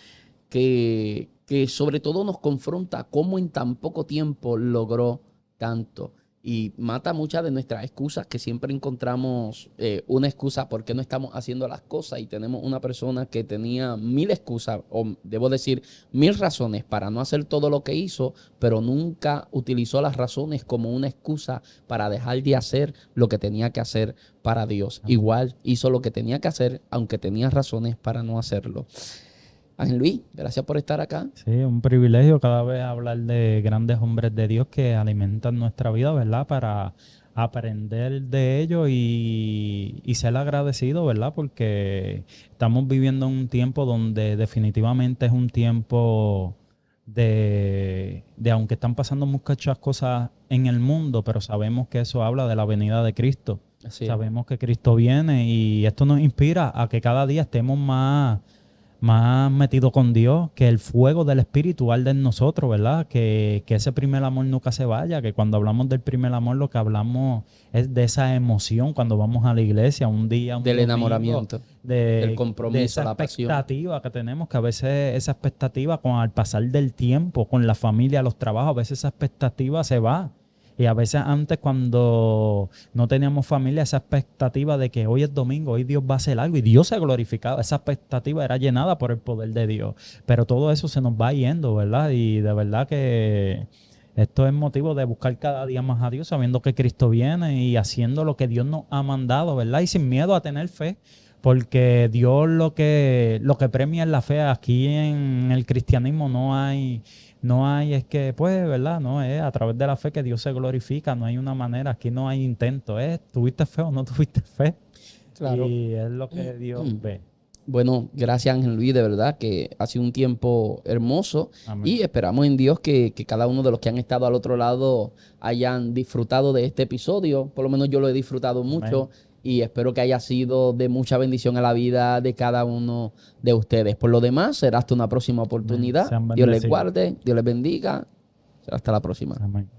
que sobre todo nos confronta cómo en tan poco tiempo logró tanto. Y mata muchas de nuestras excusas, que siempre encontramos una excusa por qué no estamos haciendo las cosas, y tenemos una persona que tenía 1000 excusas, o debo decir 1000 razones para no hacer todo lo que hizo, pero nunca utilizó las razones como una excusa para dejar de hacer lo que tenía que hacer para Dios. Igual hizo lo que tenía que hacer, aunque tenía razones para no hacerlo. Ángel Luis, gracias por estar acá. Sí, un privilegio cada vez hablar de grandes hombres de Dios que alimentan nuestra vida, ¿verdad? Para aprender de ellos y ser agradecido, ¿verdad? Porque estamos viviendo un tiempo donde definitivamente es un tiempo de aunque están pasando muchas cosas en el mundo, pero sabemos que eso habla de la venida de Cristo. Así es. Sabemos que Cristo viene y esto nos inspira a que cada día estemos más metido con Dios, que el fuego del Espíritu arde en nosotros, ¿verdad? Que ese primer amor nunca se vaya, que cuando hablamos del primer amor lo que hablamos es de esa emoción cuando vamos a la iglesia, un día, un del domingo, enamoramiento, del compromiso, de esa la pasión. expectativa que tenemos, que a veces esa expectativa al pasar del tiempo, con la familia, los trabajos, a veces esa expectativa se va. Y a veces antes cuando no teníamos familia, esa expectativa de que hoy es domingo, hoy Dios va a hacer algo y Dios se glorificaba, esa expectativa era llenada por el poder de Dios. Pero todo eso se nos va yendo, ¿verdad? Y de verdad que esto es motivo de buscar cada día más a Dios, sabiendo que Cristo viene y haciendo lo que Dios nos ha mandado, ¿verdad? Y sin miedo a tener fe. Porque Dios lo que premia es la fe. Aquí en el cristianismo no hay, es que, pues, ¿verdad? No es a través de la fe que Dios se glorifica. No hay una manera, aquí no hay intento. ¿Tuviste fe o no tuviste fe? Claro. Y es lo que Dios ve. Bueno, gracias Ángel Luis, de verdad que ha sido un tiempo hermoso. Amén. Y esperamos en Dios que cada uno de los que han estado al otro lado hayan disfrutado de este episodio. Por lo menos yo lo he disfrutado Amén. Mucho. Y espero que haya sido de mucha bendición a la vida de cada uno de ustedes. Por lo demás, será hasta una próxima oportunidad. Dios les guarde, Dios les bendiga. Será hasta la próxima. Amén.